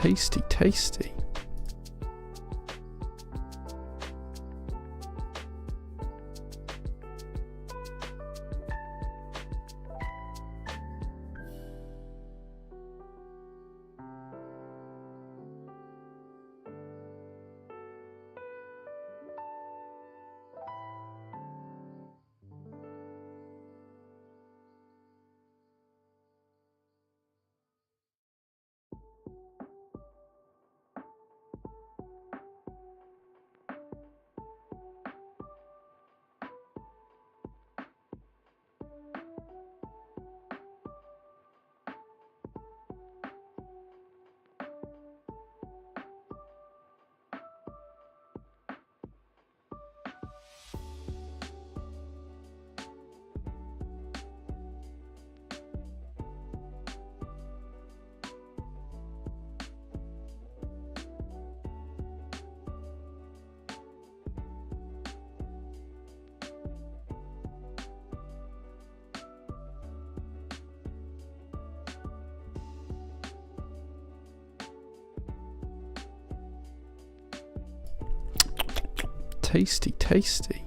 Tasty, tasty. Tasty, tasty.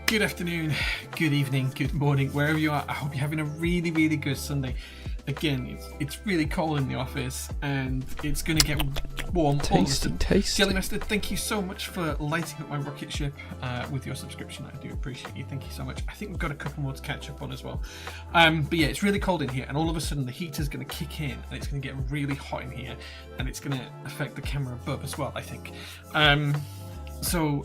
Good afternoon, good evening, good morning, wherever you are. I hope you're having a really, really good Sunday. Again, it's really cold in the office and it's going to get warm. Tasty, tasty. Jelly Master, thank you so much for lighting up my rocket ship with your subscription. I do appreciate you. Thank you so much. I think we've got a couple more to catch up on as well. But yeah, it's really cold in here and all of a sudden the heater's going to kick in and it's going to get really hot in here and it's going to affect the camera above as well, I think. So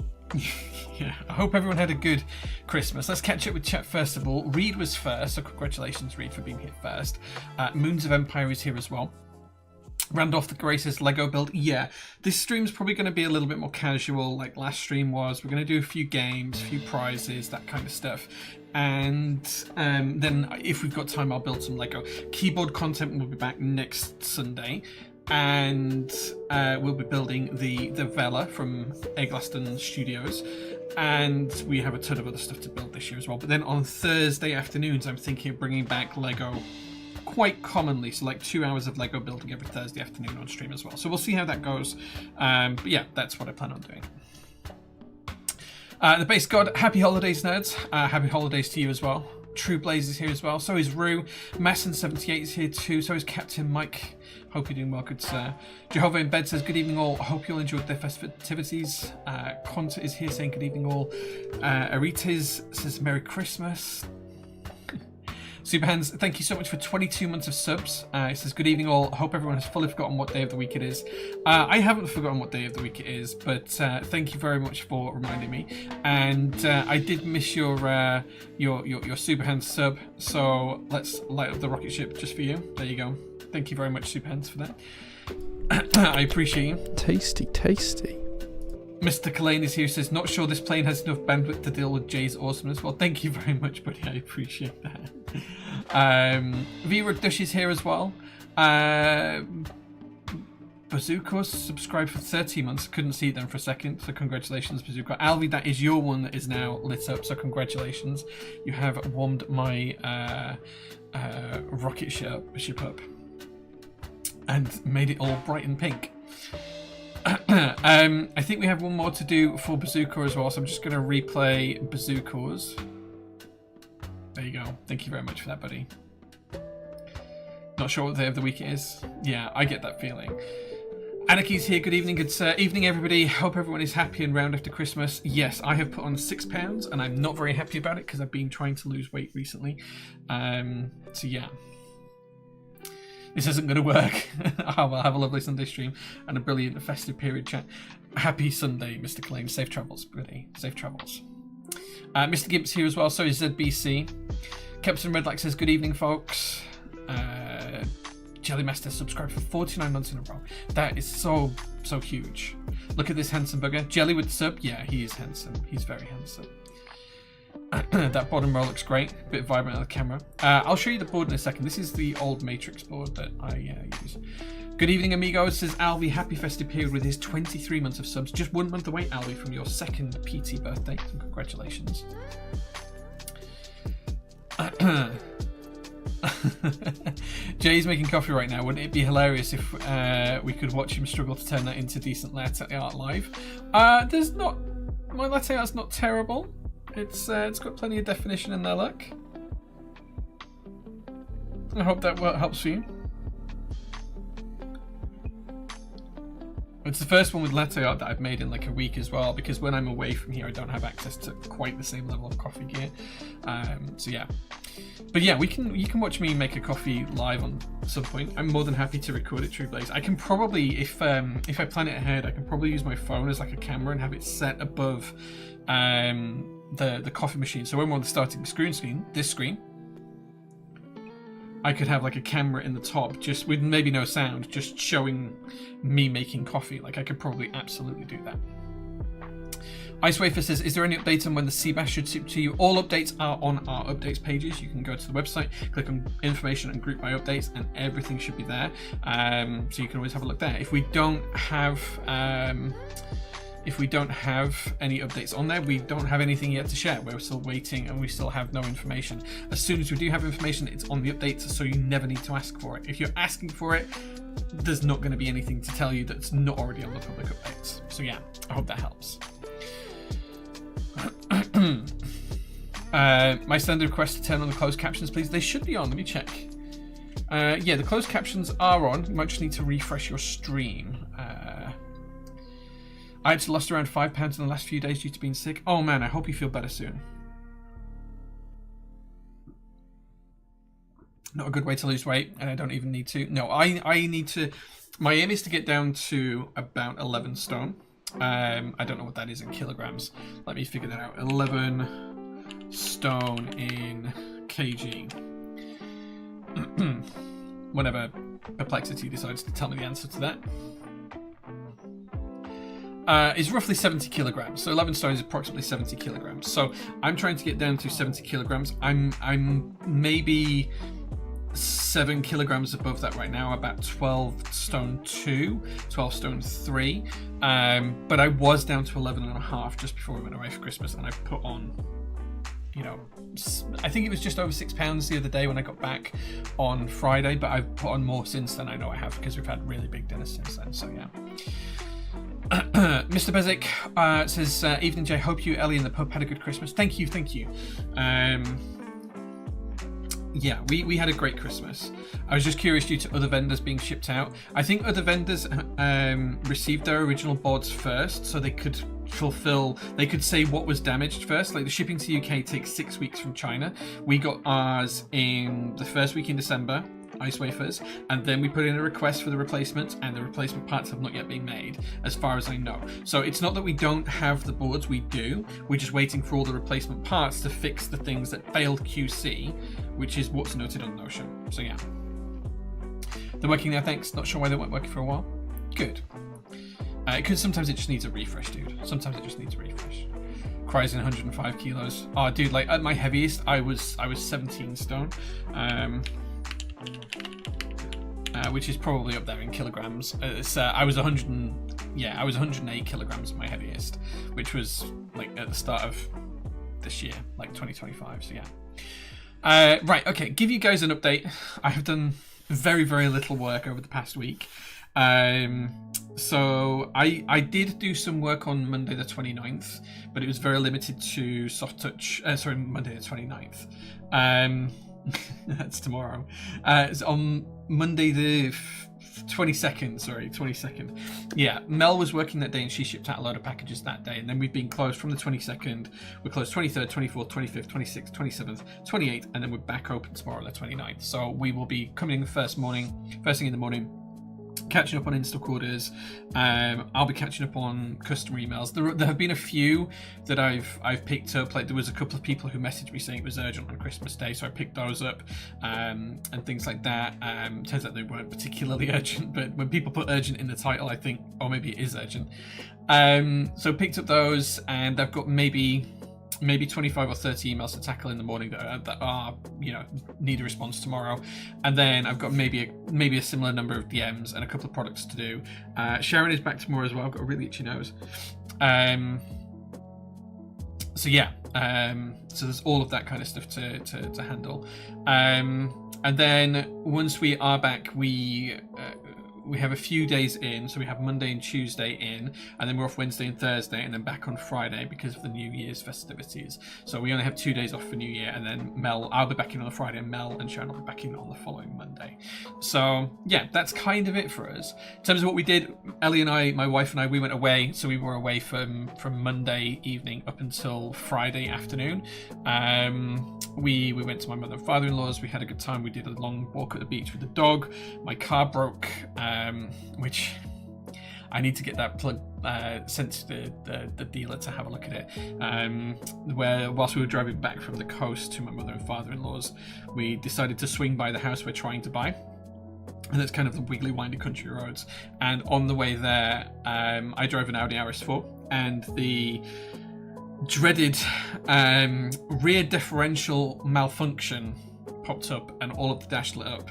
yeah, I hope everyone had a good Christmas. Let's catch up with chat first of all. Reed was first, so congratulations Reed for being here first. Moons of Empire is here as well. Randolph the Grey says Lego build. Yeah, this stream's probably going to be a little bit more casual like last stream was. We're going to do a few games, a few prizes, that kind of stuff. And then if we've got time, I'll build some Lego. Keyboard content will be back next Sunday. And we'll be building the Vella from Eggleston Studios. And we have a ton of other stuff to build this year as well. But then on Thursday afternoons, I'm thinking of bringing back Lego quite commonly, so like 2 hours of Lego building every Thursday afternoon on stream as well. So we'll see how that goes. But yeah, that's what I plan on doing. The Base God, happy holidays, nerds. Happy holidays to you as well. True Blaze is here as well. So is Rue. Masson78 is here too. So is Captain Mike. Hope you're doing well, good sir. Jehovah in Bed says, good evening all. Hope you all enjoyed their festivities. Quanta is here saying, good evening all. Arites says, Merry Christmas. Superhands, thank you so much for 22 months of subs. It says, good evening all. Hope everyone has fully forgotten what day of the week it is. I haven't forgotten what day of the week it is, but thank you very much for reminding me. And I did miss your Superhands sub, so let's light up the rocket ship just for you. There you go. Thank you very much, Superhands, for that. I appreciate you. Tasty, tasty. Mr. Kalane is here, says, not sure this plane has enough bandwidth to deal with Jay's awesomeness. Well, thank you very much, buddy. I appreciate that. Vera Dush is here as well. Bazooka subscribed for 30 months. Couldn't see them for a second, so congratulations, Bazooka. Alvi, that is your one that is now lit up, so congratulations. You have warmed my rocket ship up and made it all bright and pink. I think we have one more to do for Bazooka as well, so I'm just going to replay Bazookas. There you go. Thank you very much for that, buddy. Not sure what day of the week it is. Yeah, I get that feeling. Anarchy's here. Good evening, good evening, everybody. Hope everyone is happy and round after Christmas. Yes, I have put on 6 pounds, and I'm not very happy about it because I've been trying to lose weight recently. So yeah. This isn't going to work. I'll have a lovely Sunday stream and a brilliant festive period chat. Happy Sunday, Mr. Kalane. Safe travels, buddy. Safe travels. Mr. Gibbs here as well. So is ZBC. Captain Redlight says, good evening, folks. Jellymaster subscribed for 49 months in a row. That is so huge. Look at this handsome bugger. Jelly with sub. Yeah, he is handsome. He's very handsome. That bottom row looks great. A bit vibrant on the camera. I'll show you the board in a second. This is the old Matrix board that I use. Good evening, amigos, says Alvi. Happy festive period with his 23 months of subs. Just 1 month away, Alvi, from your 2nd PT birthday. So congratulations. Jay's making coffee right now. Wouldn't it be hilarious if we could watch him struggle to turn that into decent latte art live? There's not. My latte art's not terrible. It's got plenty of definition in there, look. I hope that helps for you. It's the first one with latte art that I've made in like a week as well, because when I'm away from here I don't have access to quite the same level of coffee gear. So yeah. But yeah, you can watch me make a coffee live on some point. I'm more than happy to record it, True Blaze. I can probably, if I plan it ahead, I can probably use my phone as like a camera and have it set above the coffee machine. So when we're on the starting screen, this screen, I could have like a camera in the top, just with maybe no sound, just showing me making coffee. Like I could probably absolutely do that. Ice Wafer says, is there any update on when the Seabass should ship to you? All updates are on our updates pages. You can go to the website, click on information and group by updates, and everything should be there. So you can always have a look there. If we don't have any updates on there, we don't have anything yet to share. We're still waiting and we still have no information. As soon as we do have information, it's on the updates, so you never need to ask for it. If you're asking for it, there's not going to be anything to tell you that's not already on the public updates. So yeah, I hope that helps. My standard request to turn on the closed captions, please. They should be on. Let me check. Yeah, the closed captions are on. You might just need to refresh your stream. I actually lost around 5 pounds in the last few days due to being sick. Oh man, I hope you feel better soon. Not a good way to lose weight, and I don't even need to. No, I need to. My aim is to get down to about 11 stone. I don't know what that is in kilograms. Let me figure that out. 11 stone in kg. whenever Perplexity decides to tell me the answer to that. Is roughly 70 kilograms. So 11 stone is approximately 70 kilograms. So I'm trying to get down to 70 kilograms. I'm maybe 7 kilograms above that right now, about 12 stone 2, 12 stone 3. But I was down to 11 and a half just before we went away for Christmas, and I put on, you know, I think it was just over 6 pounds the other day when I got back on Friday, but I've put on more since then. I know I have, because we've had really big dinners since then. So yeah. Mr. Bezic says, evening Jay, hope you, Ellie, and the pub had a good Christmas. Thank you. Yeah, we had a great Christmas. I was just curious due to other vendors being shipped out. I think other vendors received their original boards first, so they could say what was damaged first. Like the shipping to UK takes 6 weeks from China. We got ours in the first week in December, ice wafers, and then we put in a request for the replacements, and the replacement parts have not yet been made, as far as I know. So it's not that we don't have the boards, we do. We're just waiting for all the replacement parts to fix the things that failed QC, which is what's noted on Notion. So yeah. They're working now, thanks. Not sure why they weren't working for a while. Good. Because sometimes it just needs a refresh, dude. Sometimes it just needs a refresh. Cries in 105 kilos. Oh, dude, like at my heaviest, I was 17 stone. Which is probably up there in kilograms. I was 108 kilograms at my heaviest, which was like at the start of this year, like 2025. So yeah. Right. Okay. Give you guys an update. I have done very, very little work over the past week. So I did do some work on Monday the 29th, but it was very limited to soft touch. Monday the 29th. That's tomorrow. It's on Monday the 22nd. Yeah, Mel was working that day and she shipped out a load of packages that day, and then we've been closed from the 22nd. We're closed 23rd, 24th, 25th, 26th, 27th, 28th, and then we're back open tomorrow the 29th. So we will be coming first thing in the morning, catching up on in-stock orders. I'll be catching up on customer emails. There have been a few that I've picked up. Like there was a couple of people who messaged me saying it was urgent on Christmas Day, so I picked those up and things like that. Turns out they weren't particularly urgent, but when people put urgent in the title, I think, oh, maybe it is urgent. So picked up those, and I've got maybe 25 or 30 emails to tackle in the morning that are need a response tomorrow, and then I've got maybe a similar number of DMs and a couple of products to do. Sharon is back tomorrow as well. I've got a really itchy nose. So yeah, so there's all of that kind of stuff to handle, and then once we are back, we have a few days in, so we have Monday and Tuesday in, and then we're off Wednesday and Thursday, and then back on Friday because of the New Year's festivities. So we only have 2 days off for New Year, and then I'll be back in on the Friday, and Mel and Sharon will be back in on the following Monday. So yeah, that's kind of it for us. In terms of what we did, Ellie and I, my wife and I, we went away. So we were away from Monday evening up until Friday afternoon. We went to my mother and father-in-law's. We had a good time. We did a long walk at the beach with the dog. My car broke, which I need to get that plug sent to the dealer to have a look at it. Where whilst we were driving back from the coast to my mother and father-in-law's, we decided to swing by the house we're trying to buy. And it's kind of the wiggly, windy country roads. And on the way there, I drove an Audi RS4, and the dreaded rear differential malfunction popped up, and all of the dash lit up.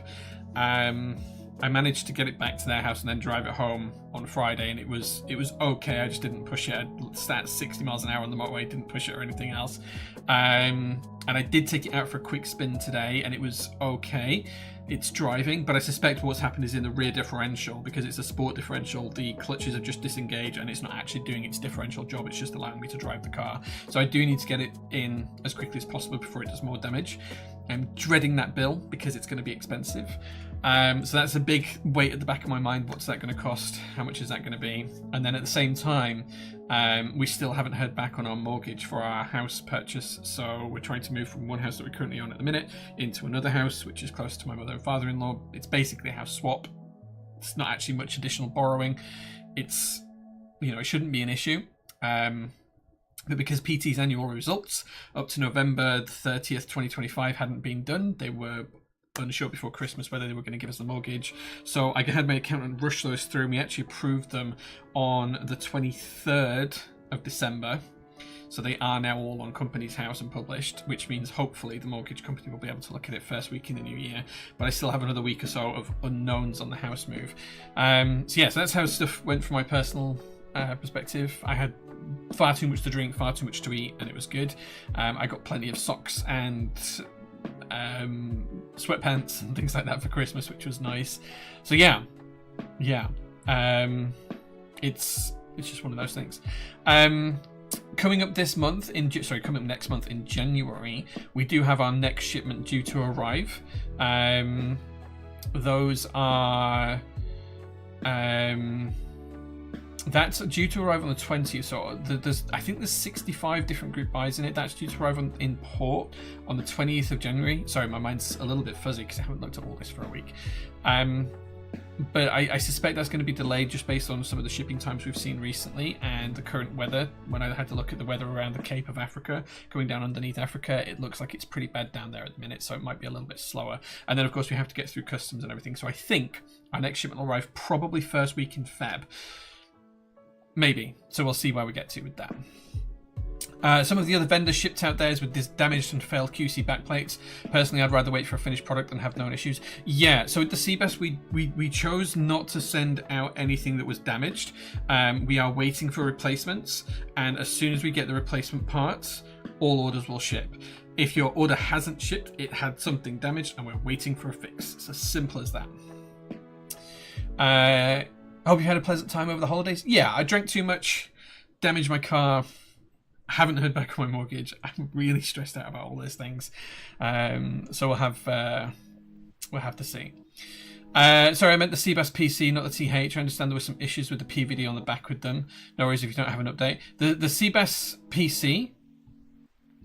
I managed to get it back to their house and then drive it home on Friday, and it was okay. I just didn't push it. I sat at 60 miles an hour on the motorway, didn't push it or anything else. And I did take it out for a quick spin today, and it was okay. It's driving, but I suspect what's happened is in the rear differential, because it's a sport differential, the clutches have just disengaged and it's not actually doing its differential job. It's just allowing me to drive the car. So I do need to get it in as quickly as possible before it does more damage. I'm dreading that bill because it's going to be expensive. So that's a big weight at the back of my mind. What's that going to cost? How much is that going to be? And then at the same time, we still haven't heard back on our mortgage for our house purchase. So we're trying to move from one house that we currently own at the minute into another house, which is close to my mother and father-in-law. It's basically a house swap. It's not actually much additional borrowing. It's, it shouldn't be an issue. But because PT's annual results up to November the 30th, 2025 hadn't been done, they were unsure before Christmas whether they were going to give us the mortgage. So I had my accountant rush those through, and we actually approved them on the 23rd of December. So they are now all on Companies House and published, which means hopefully the mortgage company will be able to look at it first week in the new year. But I still have another week or so of unknowns on the house move. So that's how stuff went from my personal perspective. I had far too much to drink, far too much to eat, and it was good. I got plenty of socks and sweatpants and things like that for Christmas, which was nice. So yeah, it's just one of those things. Coming up next month in January, we do have our next shipment due to arrive. Those are that's due to arrive on the 20th. So I think there's 65 different group buys in it. That's due to arrive in port on the 20th of January. Sorry, my mind's a little bit fuzzy because I haven't looked at all this for a week. But I suspect that's going to be delayed just based on some of the shipping times we've seen recently and the current weather. When I had to look at the weather around the Cape of Africa, going down underneath Africa, it looks like it's pretty bad down there at the minute, so it might be a little bit slower. And then, of course, we have to get through customs and everything. So I think our next shipment will arrive probably first week in Feb. Maybe. So we'll see where we get to with that. Some of the other vendors shipped out theirs with this damaged and failed QC backplates. Personally, I'd rather wait for a finished product and have known issues. Yeah, so with the Seabest, we chose not to send out anything that was damaged. We are waiting for replacements, and as soon as we get the replacement parts, all orders will ship. If your order hasn't shipped, it had something damaged, and we're waiting for a fix. It's as simple as that. I hope you had a pleasant time over the holidays. Yeah, I drank too much, damaged my car. Haven't heard back on my mortgage. I'm really stressed out about all those things. So we'll have to see. Sorry, I meant the Seabass PC, not the TH. I understand there were some issues with the PVD on the back with them. No worries if you don't have an update. The Seabass PC,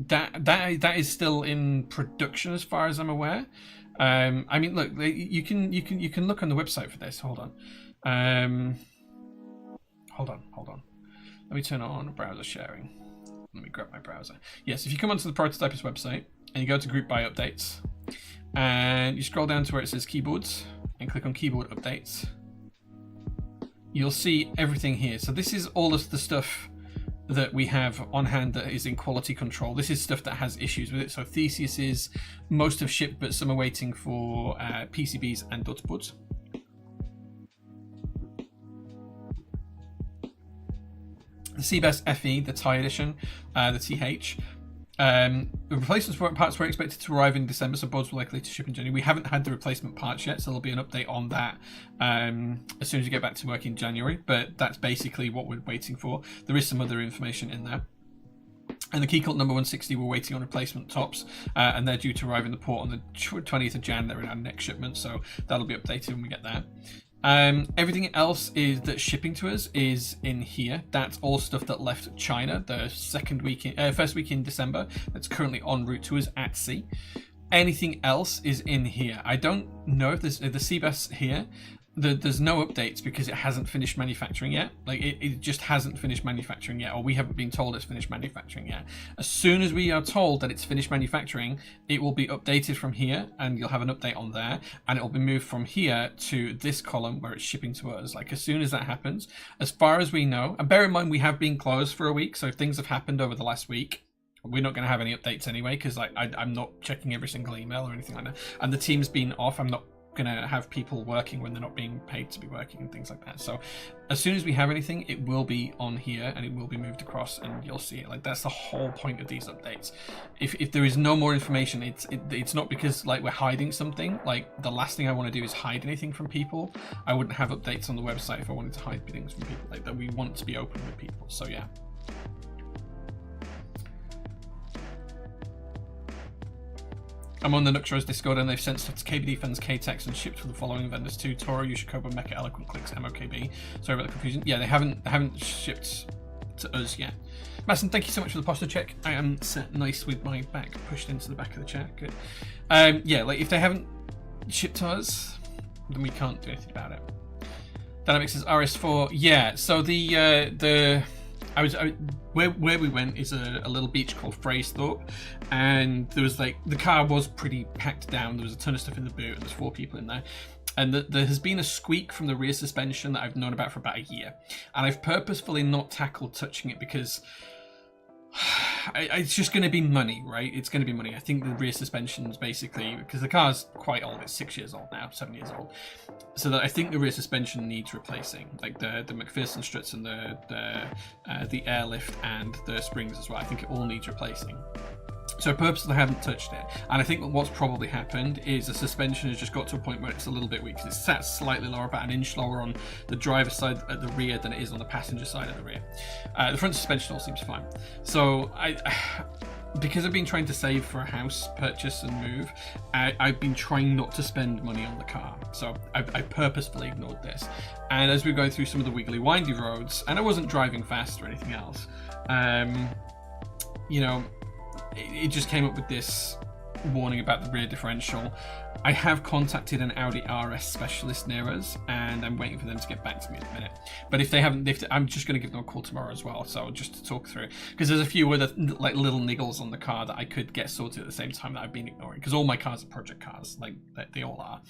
that is still in production as far as I'm aware. I mean, look, you can look on the website for this. Hold on. Hold on. Let me turn on browser sharing. Let me grab my browser. Yes, if you come onto the Prototypist website and you go to Group By Updates and you scroll down to where it says Keyboards and click on Keyboard Updates, you'll see everything here. So this is all of the stuff that we have on hand that is in quality control. This is stuff that has issues with it. So Theseus most have shipped, but some are waiting for PCBs and Dutzbuds. The Seabest FE, the TIE edition, the TH. The replacement parts were expected to arrive in December, so boards were likely to ship in January. We haven't had the replacement parts yet, so there'll be an update on that as soon as we get back to work in January. But that's basically what we're waiting for. There is some other information in there. And the Keycult number 160, we're waiting on replacement tops, and they're due to arrive in the port on the 20th of Jan. They're in our next shipment, so that'll be updated when we get there. Everything else that's shipping to us is in here. That's all stuff that left China the first week in December. That's currently en route to us at sea. Anything else is in here. I don't know if there's the Seabass here. There's no updates because it hasn't finished manufacturing yet. Like it just hasn't finished manufacturing yet, or we haven't been told it's finished manufacturing yet. As soon as we are told that it's finished manufacturing, it will be updated from here, and you'll have an update on there, and it will be moved from here to this column where it's shipping to us. Like as soon as that happens, as far as we know, and bear in mind we have been closed for a week, so if things have happened over the last week, we're not going to have any updates anyway because I'm not checking every single email or anything like that, and the team's been off. I'm not going to have people working when they're not being paid to be working and things like that. So as soon as we have anything, it will be on here and it will be moved across and you'll see it. Like that's the whole point of these updates. If there is no more information, it's not because like we're hiding something. Like the last thing I want to do is hide anything from people. I wouldn't have updates on the website if I wanted to hide things from people. Like that, we want to be open with people. So yeah. I'm on the Nuxrose Discord and they've sent stuff to KB Defense, KTEX, and shipped for the following vendors too: Toro, Yushikoba, Mecha, Eloquent Clicks, MOKB. Sorry about the confusion. Yeah, they haven't shipped to us yet. Masson, thank you so much for the posture check. I am set nice with my back pushed into the back of the chair. Good. Yeah, like if they haven't shipped to us, then we can't do anything about it. Dynamics is RS4. Yeah, so the where we went is a little beach called Fraysthorpe, and there was like, the car was pretty packed down. There was a ton of stuff in the boot, and there's 4 people in there. And there has been a squeak from the rear suspension that I've known about for about a year, and I've purposefully not tackled touching it because it's just going to be money, right? It's going to be money. I think the rear suspension is basically, because the car's quite old, it's 6 years old now, 7 years old, so that I think the rear suspension needs replacing, like the McPherson struts and the airlift and the springs as well. I think it all needs replacing. So I purposely haven't touched it, and I think that what's probably happened is the suspension has just got to a point where it's a little bit weak, because it's sat slightly lower, about an inch lower on the driver's side at the rear than it is on the passenger side at the rear. The front suspension all seems fine. So because I've been trying to save for a house purchase and move, I've been trying not to spend money on the car. So I purposefully ignored this. And as we go through some of the wiggly windy roads, and I wasn't driving fast or anything else, you know, it just came up with this warning about the rear differential. I have contacted an Audi RS specialist near us, and I'm waiting for them to get back to me in a minute. But if they haven't, I'm just going to give them a call tomorrow as well, so just to talk through it, because there's a few other like little niggles on the car that I could get sorted at the same time that I've been ignoring, because all my cars are project cars, like they all are.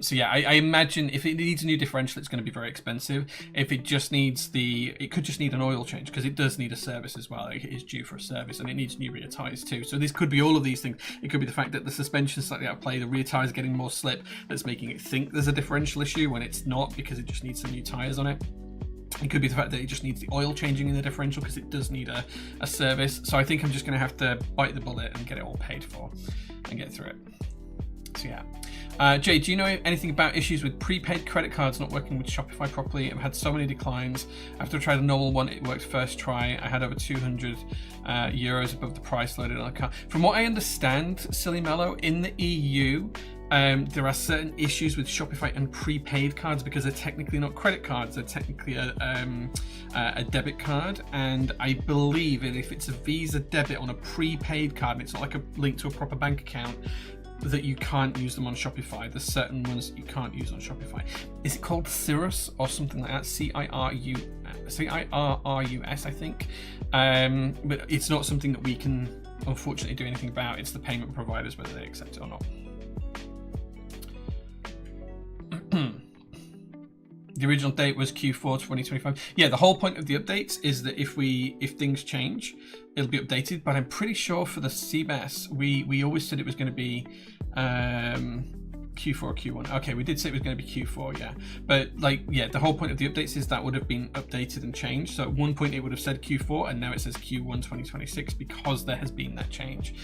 So yeah, I imagine if it needs a new differential, it's going to be very expensive. If it just needs it could just need an oil change, because it does need a service as well. It is due for a service, and it needs new rear tyres too. So this could be all of these things. It could be the fact that the suspension is slightly out of play, the rear tyres getting more slip, that's making it think there's a differential issue when it's not, because it just needs some new tyres on it. It could be the fact that it just needs the oil changing in the differential, because it does need a service. So I think I'm just going to have to bite the bullet and get it all paid for and get through it. So yeah. Jay, do you know anything about issues with prepaid credit cards not working with Shopify properly? I've had so many declines. After I tried a normal one, it worked first try. I had over 200 euros above the price loaded on the card. From what I understand, Silly Mellow, in the EU, there are certain issues with Shopify and prepaid cards, because they're technically not credit cards, they're technically a debit card. And I believe that if it's a Visa debit on a prepaid card, and it's not like a link to a proper bank account, that you can't use them on Shopify. There's certain ones that you can't use on Shopify. Is it called Cirrus or something like that? Cirrus, I think. But it's not something that we can unfortunately do anything about. It's the payment providers whether they accept it or not. The original date was Q4 2025. Yeah, the whole point of the updates is that if things change, it'll be updated. But I'm pretty sure for the CBAS, we always said it was going to be Q4 or Q1. Okay, we did say it was going to be Q4, yeah. But like, yeah, the whole point of the updates is that would have been updated and changed. So at one point it would have said Q4, and now it says Q1 2026 because there has been that change.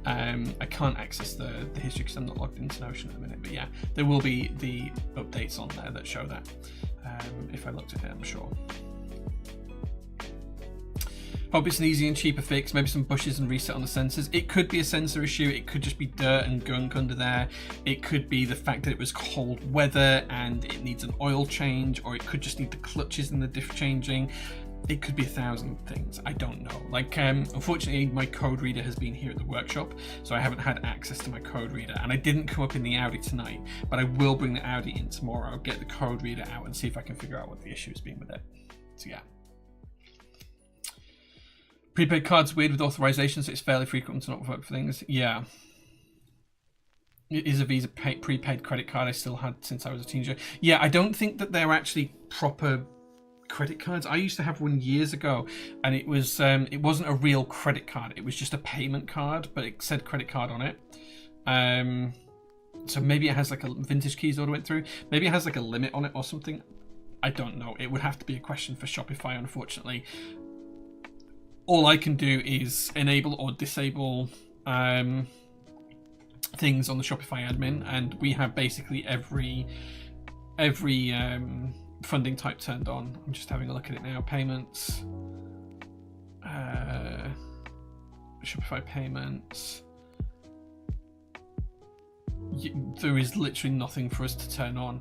I can't access the history because I'm not logged into Notion at the minute, but yeah, there will be the updates on there that show that. If I looked at it, I'm sure. Hope it's an easy and cheaper fix, maybe some bushes and reset on the sensors. It could be a sensor issue, it could just be dirt and gunk under there. It could be the fact that it was cold weather and it needs an oil change, or it could just need the clutches and the diff changing. It could be 1,000 things. I don't know. Like, unfortunately, my code reader has been here at the workshop, so I haven't had access to my code reader. And I didn't come up in the Audi tonight, but I will bring the Audi in tomorrow, get the code reader out, and see if I can figure out what the issue has been with it. So yeah. Prepaid cards weird with authorization, so it's fairly frequent to not work for things. Yeah. It is a Visa prepaid credit card I still had since I was a teenager. Yeah, I don't think that they're actually proper credit cards. I used to have one years ago, and it wasn't a real credit card. It was just a payment card, but it said credit card on it. So maybe it has like a vintage keys all the way through. Maybe it has like a limit on it or something. I don't know. It would have to be a question for Shopify, unfortunately. All I can do is enable or disable things on the Shopify admin, and we have basically every funding type turned on. I'm just having a look at it now. Payments, Shopify payments. There is literally nothing for us to turn on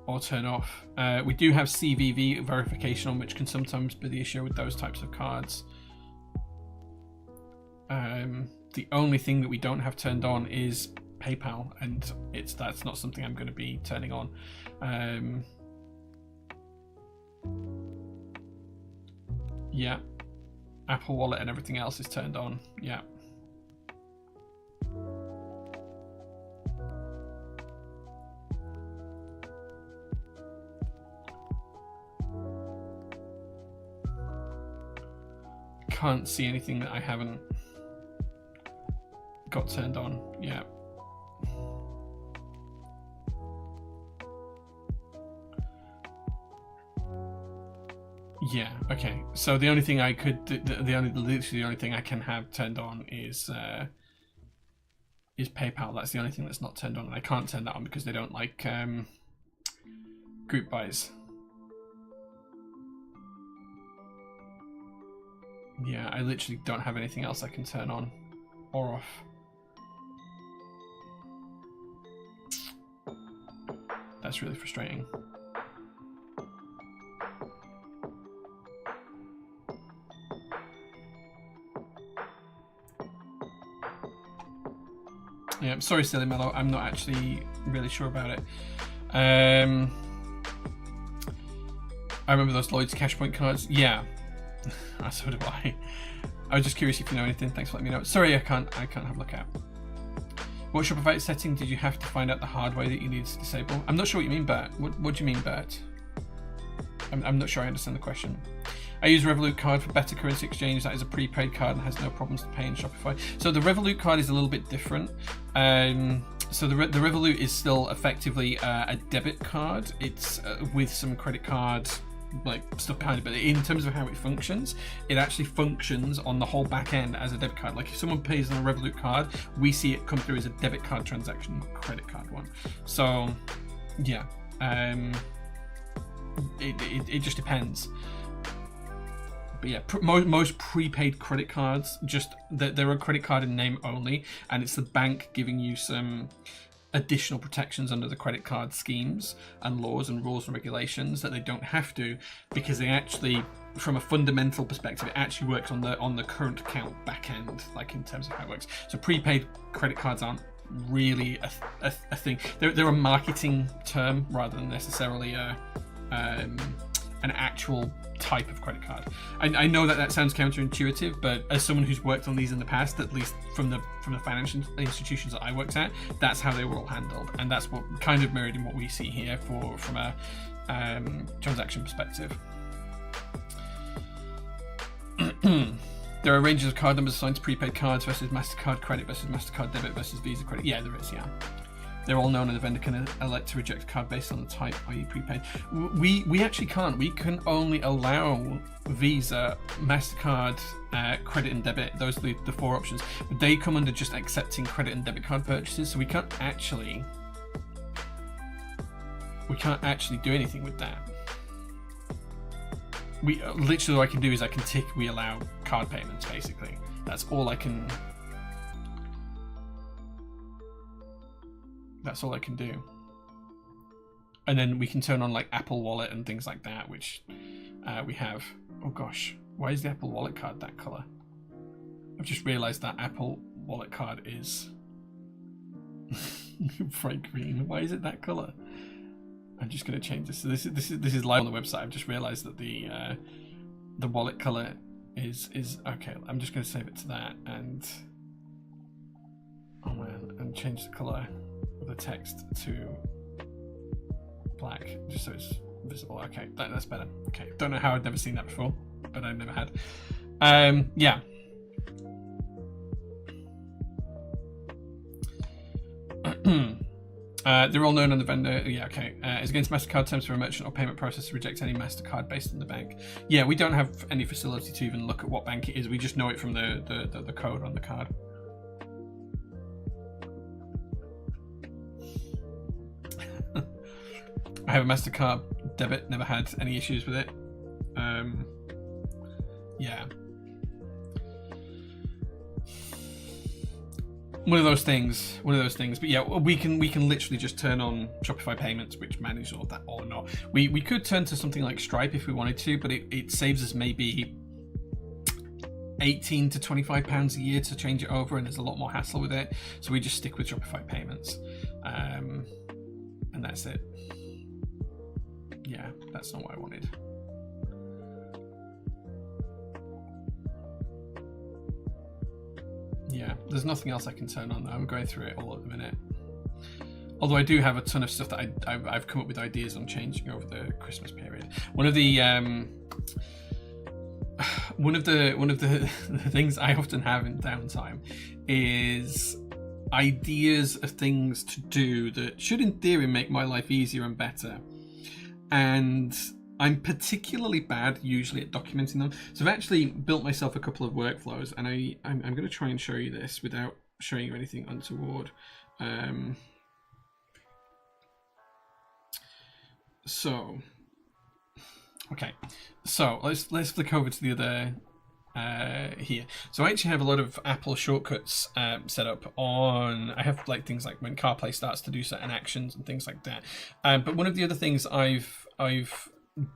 or turn off. We do have CVV verification on, which can sometimes be the issue with those types of cards. The only thing that we don't have turned on is PayPal, and that's not something I'm going to be turning on. Yeah. Apple Wallet and everything else is turned on. Yeah. Can't see anything that I haven't got turned on. Yeah. Yeah. Okay. So the only thing I could, literally the only thing I can have turned on is PayPal. That's the only thing that's not turned on, and I can't turn that on because they don't like group buys. Yeah, I literally don't have anything else I can turn on or off. That's really frustrating. Yeah, sorry, Silly Mellow. I'm not actually really sure about it. I remember those Lloyd's Cashpoint cards. Yeah, so do I. I was just curious if you know anything. Thanks for letting me know. Sorry, I can't have a look at. What Shopify setting did you have to find out the hard way that you needed to disable? I'm not sure what you mean, Bert. What do you mean, Bert? I'm not sure I understand the question. I use Revolut card for better currency exchange. That is a prepaid card and has no problems to pay in Shopify. So the Revolut card is a little bit different. So the Revolut is still effectively a debit card. It's with some credit card like stuff behind it, but in terms of how it functions, it actually functions on the whole back end as a debit card. Like if someone pays on a Revolut card, we see it come through as a debit card transaction, not a credit card one. So yeah, it just depends. But yeah, most prepaid credit cards, just they're a credit card in name only, and it's the bank giving you some additional protections under the credit card schemes and laws and rules and regulations that they don't have to, because they actually, from a fundamental perspective, it actually works on the current account back end, like in terms of how it works. So prepaid credit cards aren't really a thing. They're a marketing term rather than necessarily an actual type of credit card. I know that sounds counterintuitive, but as someone who's worked on these in the past, at least from the financial institutions that I worked at, that's how they were all handled, and that's what kind of mirrored in what we see here from a transaction perspective. There are ranges of card numbers assigned to prepaid cards versus MasterCard credit versus MasterCard debit versus Visa credit. Yeah, there is, yeah. They're all known, and the vendor can elect to reject a card based on the type, i.e. prepaid. We actually can't. We can only allow Visa, MasterCard, credit and debit. Those are the four options. But they come under just accepting credit and debit card purchases, so we can't actually do anything with that. We literally, all I can do is I can tick we allow card payments, basically. That's all I can. That's all I can do. And then we can turn on like Apple Wallet and things like that, which we have. Oh gosh, why is the Apple Wallet card that color? I've just realized that Apple Wallet card is bright green. Why is it that color? I'm just going to change this. So this is live on the website. I've just realized that the wallet color is okay. I'm just going to save it to that, and oh man, and change the color of the text to black, just so it's visible. Okay, that's better. Okay, don't know how I'd never seen that before, but I never had. Yeah. They're all known on the vendor. Yeah, okay. It's against MasterCard terms for a merchant or payment process to reject any MasterCard based on the bank. Yeah, we don't have any facility to even look at what bank it is. We just know it from the code on the card. I have a MasterCard debit, never had any issues with it. Yeah. One of those things. But yeah, we can literally just turn on Shopify payments, which manage all of that or not. We could turn to something like Stripe if we wanted to, but it saves us maybe £18 to £25 a year to change it over, and there's a lot more hassle with it. So we just stick with Shopify payments, and that's it. Yeah, that's not what I wanted. Yeah, there's nothing else I can turn on though. I'm going through it all at the minute. Although I do have a ton of stuff that I've come up with ideas on changing over the Christmas period. One of the things I often have in downtime is ideas of things to do that should in theory make my life easier and better. And I'm particularly bad usually at documenting them. So I've actually built myself a couple of workflows, and I'm going to try and show you this without showing you anything untoward. So let's flick over to the other here. So I actually have a lot of Apple shortcuts set up on. I have like things like when CarPlay starts to do certain actions and things like that. But one of the other things I've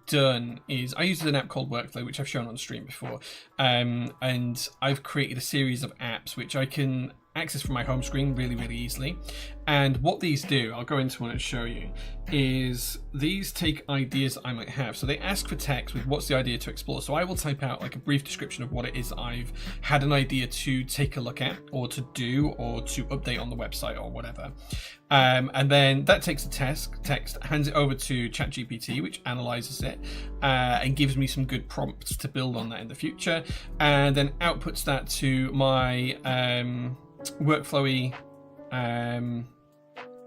done is I use an app called Workflow, which I've shown on stream before, and I've created a series of apps which I can access from my home screen really easily. And what these do, I'll go into one and show you, is these take ideas I might have. So they ask for text with what's the idea to explore. So I will type out like a brief description of what it is I've had an idea to take a look at or to do or to update on the website or whatever. And then that takes the text, hands it over to ChatGPT, which analyzes it and gives me some good prompts to build on that in the future, and then outputs that to my workflowy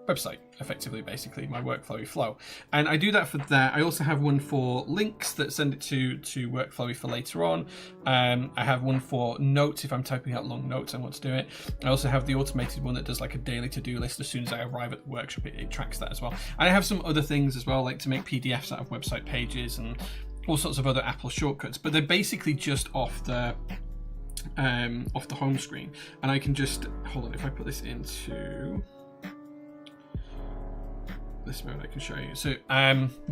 website, effectively, basically my workflowy flow. And I do that for that. I also have one for links that send it to workflowy for later on. I have one for notes if I'm typing out long notes I want to do it. I also have the automated one that does like a daily to-do list. As soon as I arrive at the workshop, it tracks that as well. And I have some other things as well, like to make PDFs out of website pages and all sorts of other Apple shortcuts, but they're basically just off the home screen. And I can just hold on, if I put this into this mode I can show you. So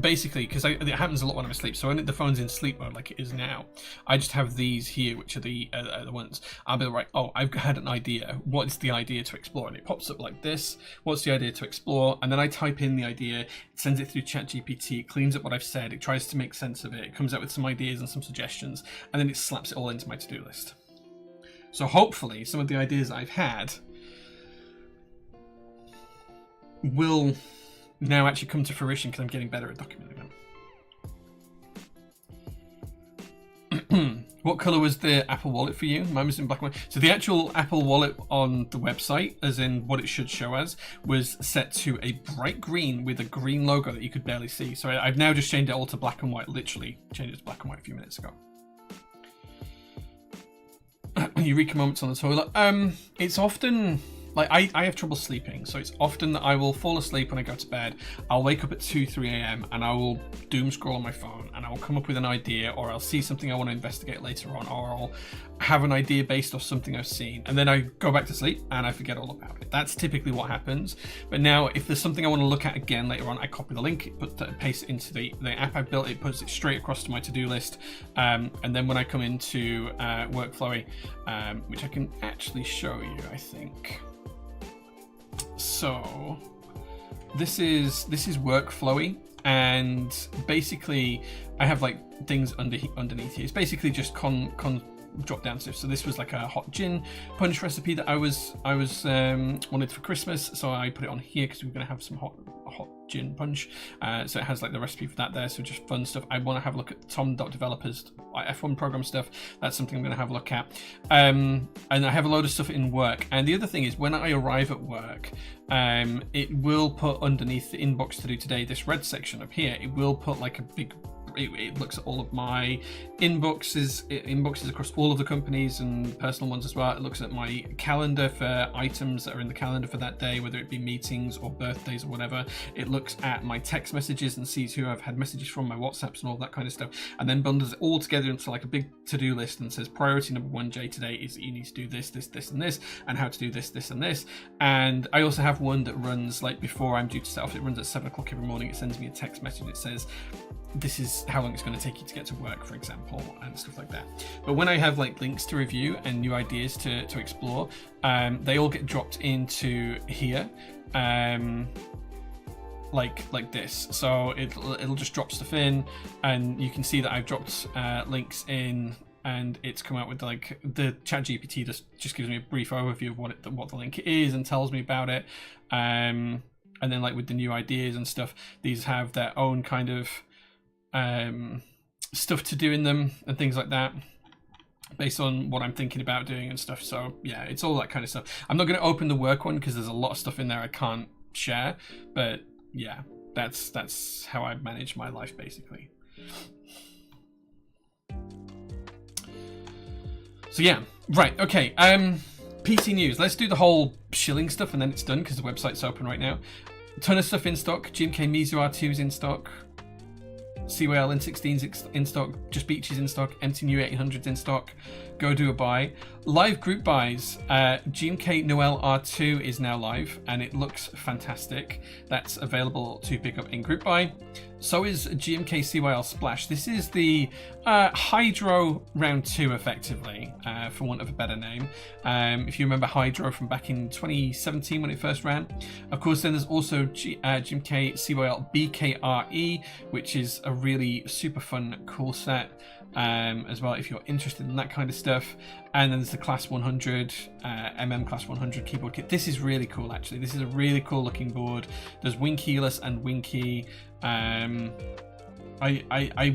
basically, because it happens a lot when I'm asleep, so when the phone's in sleep mode like it is now, I just have these here, which are the ones I'll be like, oh, I've had an idea, what is the idea to explore? And it pops up like this, what's the idea to explore? And then I type in the idea, it sends it through ChatGPT, it cleans up what I've said, it tries to make sense of it, it comes out with some ideas and some suggestions, and then it slaps it all into my to-do list. So hopefully some of the ideas I've had will now actually come to fruition because I'm getting better at documenting them. What color was the Apple Wallet for you? Mine was in black and white. So the actual Apple Wallet on the website, as in what it should show as, was set to a bright green with a green logo that you could barely see. So I've now just changed it all to black and white, literally changed it to black and white a few minutes ago. Eureka moments on the toilet. It's often like I have trouble sleeping, so it's often that I will fall asleep when I go to bed. I'll wake up at 2-3 a.m. and I will doom scroll on my phone, and I'll come up with an idea, or I'll see something I want to investigate later on, or I'll have an idea based off something I've seen, and then I go back to sleep and I forget all about it. That's typically what happens. But now, if there's something I want to look at again later on, I copy the link, paste it into the app I built. It puts it straight across to my to-do list, and then when I come into Workflowy, which I can actually show you, I think. So this is Workflowy, and basically I have like things underneath here. It's basically just drop down stuff. So this was like a hot gin punch recipe that I wanted for Christmas, so I put it on here because we're going to have some hot gin punch. So it has like the recipe for that there, so just fun stuff. I want to have a look at Tom.developers F1 program stuff. That's something I'm going to have a look at. And I have a load of stuff in work. And the other thing is, when I arrive at work, it will put underneath the inbox to do today, this red section up here, it will put like a big, it looks at all of my inboxes across all of the companies and personal ones as well. It looks at my calendar for items that are in the calendar for that day, whether it be meetings or birthdays or whatever. It looks at my text messages and sees who I've had messages from, my WhatsApps and all that kind of stuff, and then bundles it all together into like a big to-do list and says priority number 1, Jay, today is that you need to do this, and this, and how to do this, and this. And I also have one that runs like before I'm due to set off. It runs at 7 o'clock every morning. It sends me a text message. It says, this is how long it's going to take you to get to work, for example, and stuff like that. But when I have like links to review and new ideas to explore, they all get dropped into here, like this. So it'll just drop stuff in, and you can see that I've dropped links in and it's come out with like the ChatGPT just gives me a brief overview of what the link is and tells me about it. And then like with the new ideas and stuff, these have their own kind of stuff to do in them and things like that, based on what I'm thinking about doing and stuff. So yeah, it's all that kind of stuff. I'm not going to open the work one because there's a lot of stuff in there I can't share, but yeah, that's how I manage my life basically. So yeah, right, okay. PT news. Let's do the whole shilling stuff and then it's done because the website's open right now. A ton of stuff in stock. GMK Mizu R2's in stock. CYL N16's in stock. Just Beach's in stock. MT New 800's in stock. Go do a buy. Live group buys. GMK Noel R2 is now live and it looks fantastic. That's available to pick up in group buy. So is GMK CYL Splash. This is the Hydro Round 2, effectively, for want of a better name. If you remember Hydro from back in 2017 when it first ran. Of course, then there's also GMK CYL BKRE, which is a really super fun, cool set as well, if you're interested in that kind of stuff. And then there's the Class 100, Class 100 keyboard kit. This is really cool, actually. This is a really cool looking board. There's wing keyless and wing key. I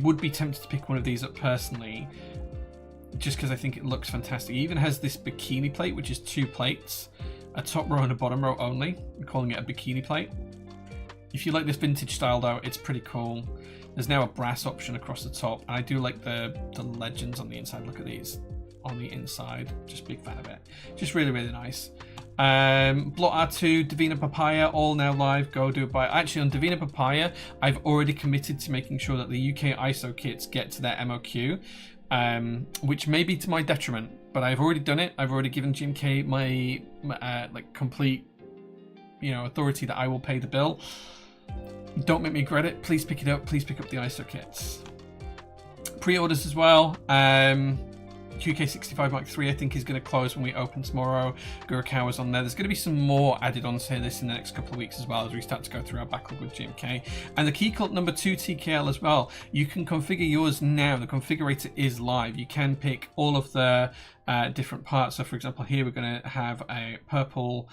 would be tempted to pick one of these up personally, just because I think it looks fantastic. It even has this bikini plate, which is 2 plates, a top row and a bottom row only. I'm calling it a bikini plate. If you like this vintage style though, it's pretty cool. There's now a brass option across the top, and I do like the legends on the inside. Look at these on the inside. Just big fan of it. Just really, really nice. Blot R2, Divina Papaya, all now live. Go do it buy. Actually, on Divina Papaya, I've already committed to making sure that the UK ISO kits get to their MOQ, which may be to my detriment, but I've already done it. I've already given GMK my like complete, authority that I will pay the bill. Don't make me regret it. Please pick it up. Please pick up the ISO kits. Pre-orders as well. QK65 Mark III I think is going to close when we open tomorrow. Gurakawa's on there. There's going to be some more added on to this in the next couple of weeks as well, as we start to go through our backlog with GMK. And the Keycult number 2 TKL as well. You can configure yours now. The configurator is live. You can pick all of the different parts. So for example, here we're going to have a purple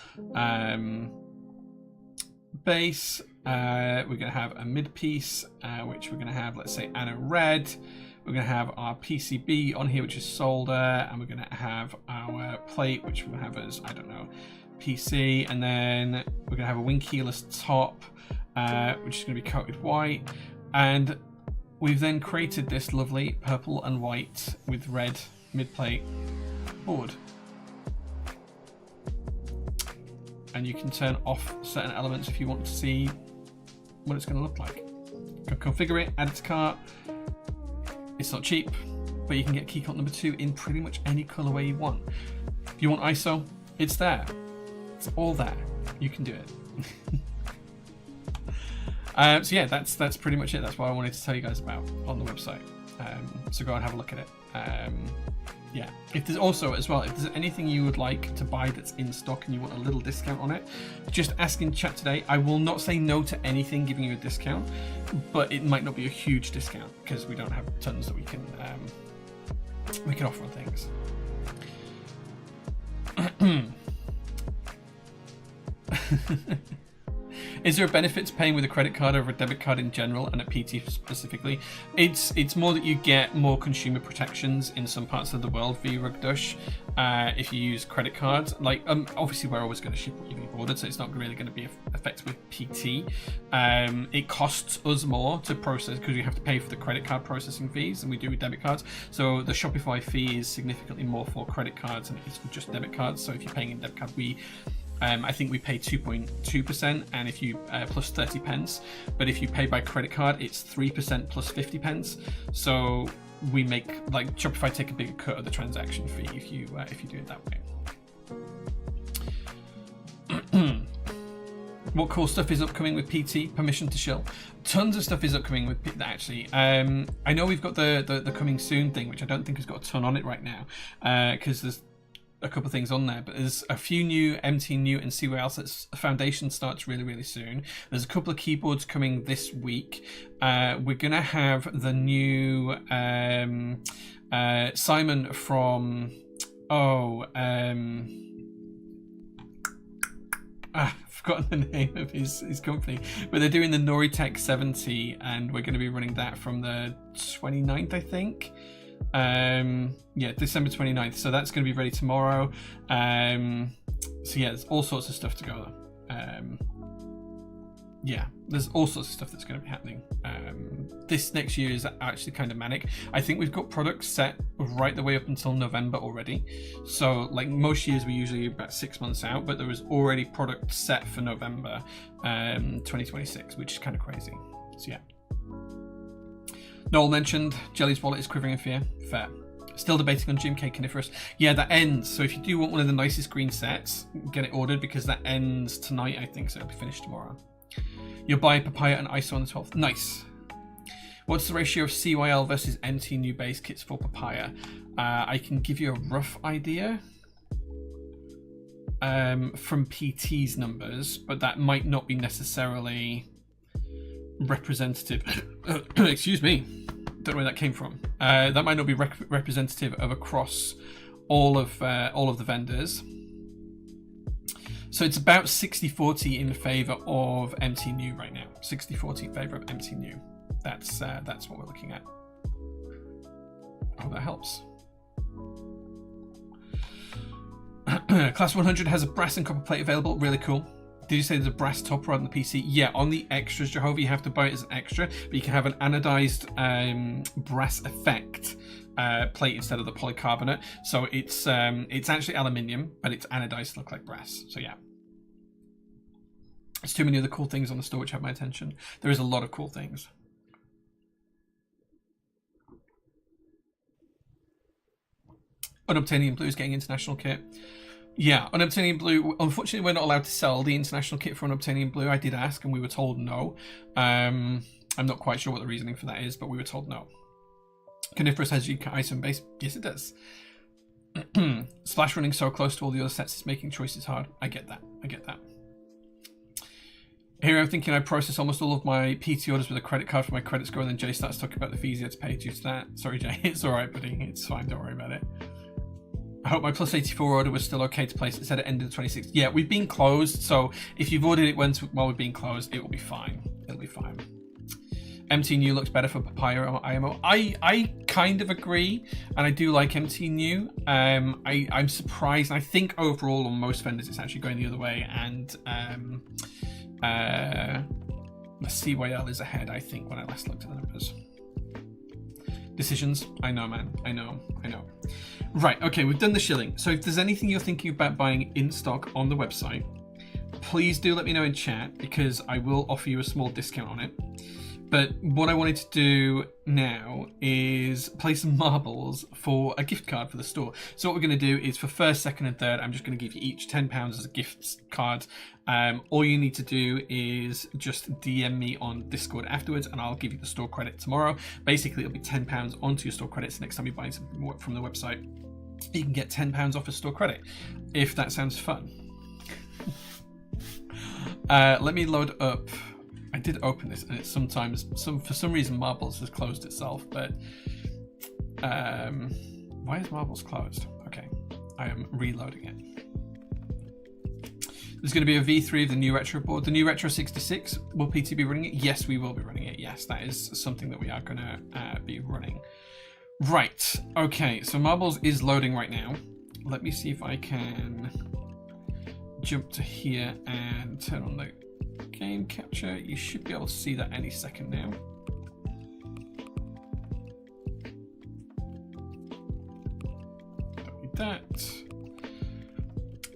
base. We're going to have a mid piece, which we're going to have, let's say, Anna red. We're going to have our PCB on here, which is solder, and we're going to have our plate, which we'll have as, I don't know, PC, and then we're going to have a wing keyless top, which is going to be coated white, and we've then created this lovely purple and white with red mid-plate board. And you can turn off certain elements if you want to see what it's going to look like. You can configure it, add it to cart. It's not cheap, but you can get Keycult number 2 in pretty much any colorway you want. If you want ISO, it's there. It's all there. You can do it. So yeah, that's pretty much it. That's what I wanted to tell you guys about on the website. So go and have a look at it. Yeah, if there's also as well, if there's anything you would like to buy that's in stock and you want a little discount on it, just ask in chat today. I will not say no to anything giving you a discount, but it might not be a huge discount because we don't have tons that we can offer on things. Is there a benefit to paying with a credit card over a debit card in general and at PT specifically? It's more that you get more consumer protections in some parts of the world via Rugdush if you use credit cards. Like obviously we're always going to ship what you've ordered, so it's not really going to be affected with PT. It costs us more to process because we have to pay for the credit card processing fees than we do with debit cards. So the Shopify fee is significantly more for credit cards than it is for just debit cards. So if you're paying in debit card, I think we pay 2.2%, and if you plus 30 pence. But if you pay by credit card, it's 3% plus 50 pence. So we make, like, Shopify take a bigger cut of the transaction fee if you do it that way. What cool stuff is upcoming with PT? Permission to shill. Tons of stuff is upcoming with PT, actually. I know we've got the coming soon thing, which I don't think has got a ton on it right now, because there's a couple of things on there, but there's a few new MT New and CYL sets. Foundation starts really soon. There's a couple of keyboards coming this week. We're gonna have the new Simon from I've forgotten the name of his company, but they're doing the Noritech 70, and we're going to be running that from the 29th, I think. Yeah, December 29th. So that's going to be ready tomorrow. So yeah, there's all sorts of stuff to go. Yeah, there's all sorts of stuff that's going to be happening. This next year is actually kind of manic. I think we've got products set right the way up until November already. So like most years, we usually about 6 months out, but there was already product set for November 2026, which is kind of crazy. So yeah. Noel mentioned Jelly's wallet is quivering in fear. Fair. Still debating on GMK Coniferous. Yeah, that ends. So if you do want one of the nicest green sets, get it ordered because that ends tonight, I think. So it'll be finished tomorrow. You'll buy papaya and ISO on the 12th. Nice. What's the ratio of CYL versus MT new base kits for papaya? I can give you a rough idea from PT's numbers, but that might not be necessarily representative. Excuse me. Don't know where that came from. That might not be representative of across all of the vendors. So it's about 60-40 in favour of MT New right now. 60-40 in favour of MT New. That's what we're looking at. Oh, that helps. Class 100 has a brass and copper plate available. Really cool. Did you say there's a brass top rod on the PC? Yeah, on the extras, Jehovah, you have to buy it as an extra, but you can have an anodized brass effect plate instead of the polycarbonate. So it's actually aluminium, but it's anodized to look like brass. So yeah. There's too many other cool things on the store which have my attention. There is a lot of cool things. Unobtainium Blue is getting international kit. Yeah, Unobtainium Blue, unfortunately we're not allowed to sell the international kit for Unobtainium Blue. I did ask and we were told no. I'm not quite sure what the reasoning for that is, but we were told no. Coniferous has ISO base. Yes, it does. Splash running so close to all the other sets is making choices hard. I get that. Here I'm thinking I process almost all of my PT orders with a credit card for my credit score, and then Jay starts talking about the fees he had to pay due to that. Sorry, Jay. It's all right, buddy. It's fine. Don't worry about it. I hope my plus 84 order was still okay to place. It said it ended the 26th. Yeah, we've been closed, so if you've ordered it while we've been closed, it will be fine. It'll be fine. MT New looks better for papaya or IMO. I kind of agree, and I do like MT New. I'm surprised. I think overall on most vendors it's actually going the other way, and the CYL is ahead, I think, when I last looked at the numbers. Decisions. I know, man. I know. Right, okay, we've done the shilling. So if there's anything you're thinking about buying in stock on the website, please do let me know in chat, because I will offer you a small discount on it. But what I wanted to do now is play some marbles for a gift card for the store. So what we're going to do is for first, second and third, I'm just going to give you each £10 as a gift card. All you need to do is just DM me on Discord afterwards and I'll give you the store credit tomorrow. Basically, it'll be £10 onto your store credits next time you're buying something more from the website. You can get £10 off a store credit, if that sounds fun. Let me load up. I did open this, and it's sometimes for some reason Marbles has closed itself. But why is Marbles closed? Okay, I am reloading it. There's going to be a V3 of the new retro board. The new Retro 66. Will PT be running it? Yes, we will be running it. Yes, that is something that we are going to be running. Right. Okay. So Marbles is loading right now. Let me see if I can jump to here and turn on the game capture. You should be able to see that any second now. Don't need that.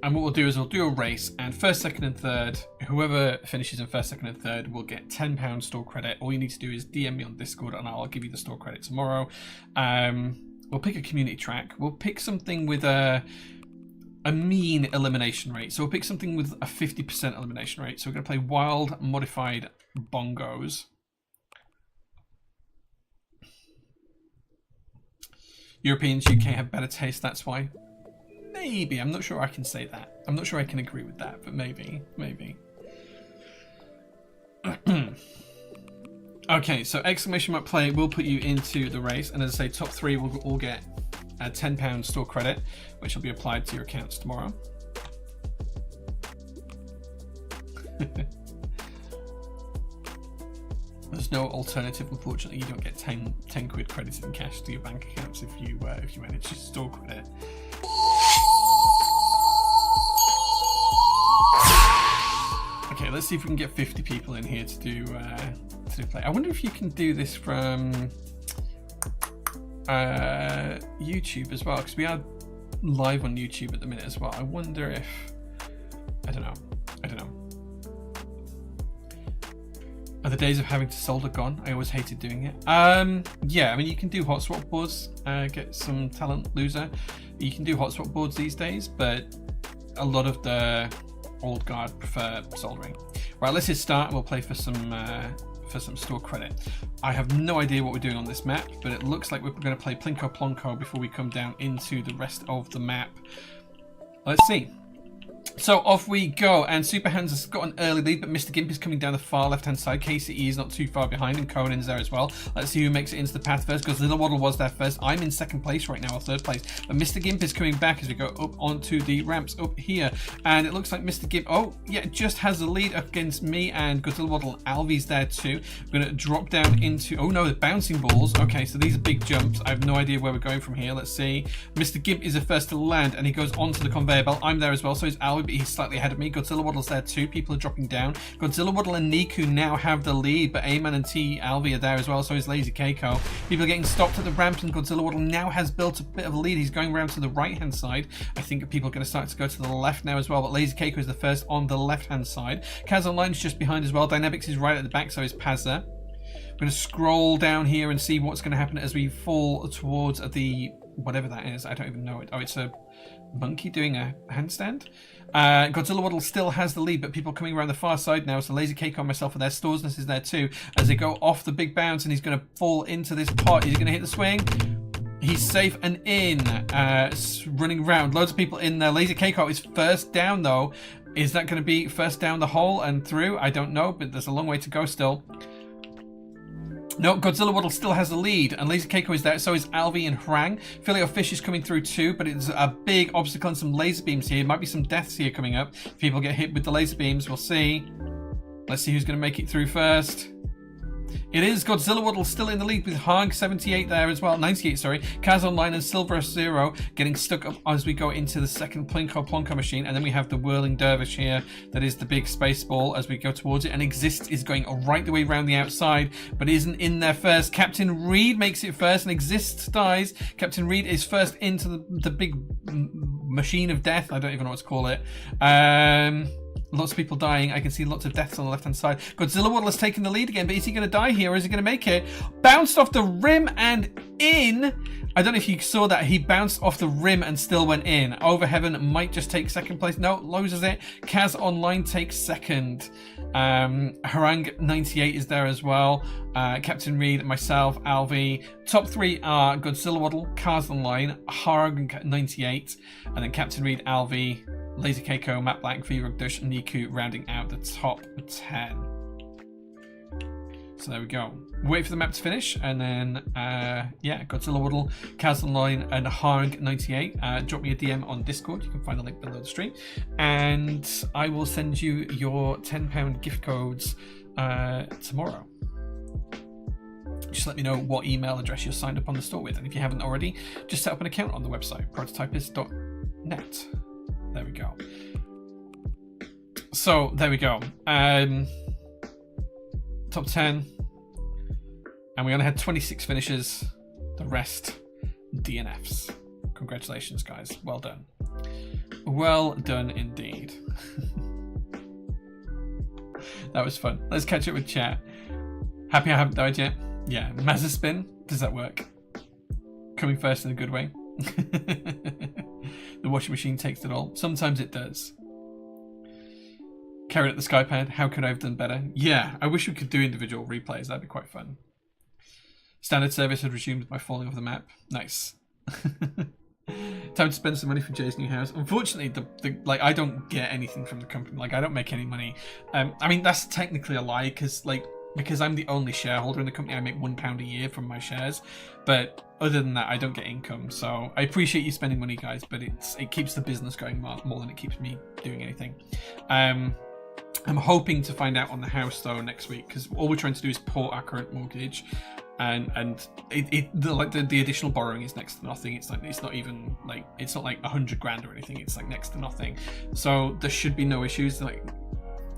And what we'll do is we'll do a race, and first, second and third, whoever finishes in first, second and third will get £10 store credit. All you need to do is DM me on Discord and I'll give you the store credit tomorrow. We'll pick a community track. We'll pick something with a mean elimination rate. So we'll pick something with a 50% elimination rate. So we're going to play Wild Modified Bongos. Europeans, UK have better taste, that's why. Maybe. I'm not sure I can say that. I'm not sure I can agree with that, but maybe. Okay, so exclamation mark play will put you into the race, and as I say, top 3 will all get a £10 store credit, which will be applied to your accounts tomorrow. There's no alternative, unfortunately. You don't get 10 quid credited in cash to your bank accounts if you manage to store credit. Okay, let's see if we can get 50 people in here to do play. I wonder if you can do this from YouTube as well, because we are live on YouTube at the minute as well. I wonder if I don't know. Are the days of having to solder gone? I always hated doing it. Yeah, I mean, you can do hot swap boards, get some talent loser. You can do hot swap boards these days, but a lot of the old guard prefer soldering. Right, let's hit start and we'll play for some store credit. I have no idea what we're doing on this map, but it looks like we're going to play Plinko Plonko before we come down into the rest of the map. Let's see. So off we go, and Superhands has got an early lead, but Mr. Gimp is coming down the far left-hand side. KCE is not too far behind, and Conan's there as well. Let's see who makes it into the path first, because Little Waddle was there first. I'm in second place right now, or third place, but Mr. Gimp is coming back as we go up onto the ramps up here, and it looks like Mr. Gimp, oh yeah, just has the lead against me and Godzilla Waddle. Alvy's there too. We're going to drop down into, oh no, the bouncing balls. Okay, so these are big jumps. I have no idea where we're going from here. Let's see. Mr. Gimp is the first to land, and he goes onto the conveyor belt. I'm there as well, so is Alvy, but he's slightly ahead of me. Godzilla Waddle's there too. People are dropping down. Godzilla Waddle and Niku now have the lead, but A-Man and T Alvy are there as well, so is Lazy Keiko. People are getting stopped at the ramps, and Godzilla Waddle now has built a bit of a lead. He's going around to the right-hand side. I think people are going to start to go to the left now as well, but Lazy Keiko is the first on the left-hand side. Kaz Online is just behind as well. Dynamics is right at the back, so is Paz there. We're going to scroll down here and see what's going to happen as we fall towards the whatever that is. I don't even know it. Oh, it's a monkey doing a handstand. Godzilla Waddle still has the lead, but people coming around the far side now. So Lazy Cake and myself are there. Storesness is there too as they go off the big bounce, and he's going to fall into this pot. He's going to hit the swing. He's safe and in. Running around. Loads of people in there. Lazy Keiko is first down though. Is that going to be first down the hole and through? I don't know, but there's a long way to go still. No, Godzilla Waddle still has the lead, and Laser Keiko is there, so is Alvy and Hrang. Filio Fish is coming through too, but it's a big obstacle and some laser beams here. Might be some deaths here coming up. If people get hit with the laser beams, we'll see. Let's see who's going to make it through first. It is Godzilla Waddle still in the lead with Hang 78 there as well, 98 sorry. Kaz Online and Silver Zero getting stuck up as we go into the second Plinko Plonko machine, and then we have the whirling dervish here that is the big space ball as we go towards it, and Exist is going right the way around the outside but isn't in there first. Captain Reed makes it first and Exist dies. Captain Reed is first into the big machine of death. I don't even know what to call it. Lots of people dying. I can see lots of deaths on the left-hand side. Godzilla Waddle has taken the lead again, but is he going to die here or is he going to make it? Bounced off the rim and in. I don't know if you saw that. He bounced off the rim and still went in. Over Heaven might just take second place. No, loses it. Kaz Online takes second. Harang 98 is there as well. Captain Reed, myself, Alvy. Top three are Godzilla Waddle, Kaz Online, Harang 98, and then Captain Reed, Alvy, Lazy Keiko, Matt Black, V-Rug Dush, and Niku rounding out the top 10. So there we go. Wait for the map to finish, and then, yeah, Godzilla Waddle, Kaz Online, and Harg 98. Drop me a DM on Discord. You can find the link below the stream. And I will send you your £10 gift codes tomorrow. Just let me know what email address you're signed up on the store with. And if you haven't already, just set up an account on the website, prototypist.net. There we go. So, there we go. Top 10. And we only had 26 finishes. The rest, DNFs. Congratulations, guys. Well done. Well done indeed. That was fun. Let's catch up with chat. Happy I haven't died yet? Yeah. Mazzaspin. Does that work? Coming first in a good way. The washing machine takes it all. Sometimes it does. Carried at the Skypad. How could I have done better? Yeah, I wish we could do individual replays. That'd be quite fun. Standard service had resumed by falling off the map. Nice. Time to spend some money for Jay's new house. Unfortunately, like I don't get anything from the company. Like I don't make any money. I mean that's technically a lie because like because I'm the only shareholder in the company. I make £1 a year from my shares, but other than that, I don't get income. So I appreciate you spending money, guys, but it keeps the business going more than it keeps me doing anything. I'm hoping to find out on the house though next week, because all we're trying to do is port our current mortgage, and the additional borrowing is next to nothing. It's not like 100 grand or anything. It's like next to nothing. So there should be no issues. Like,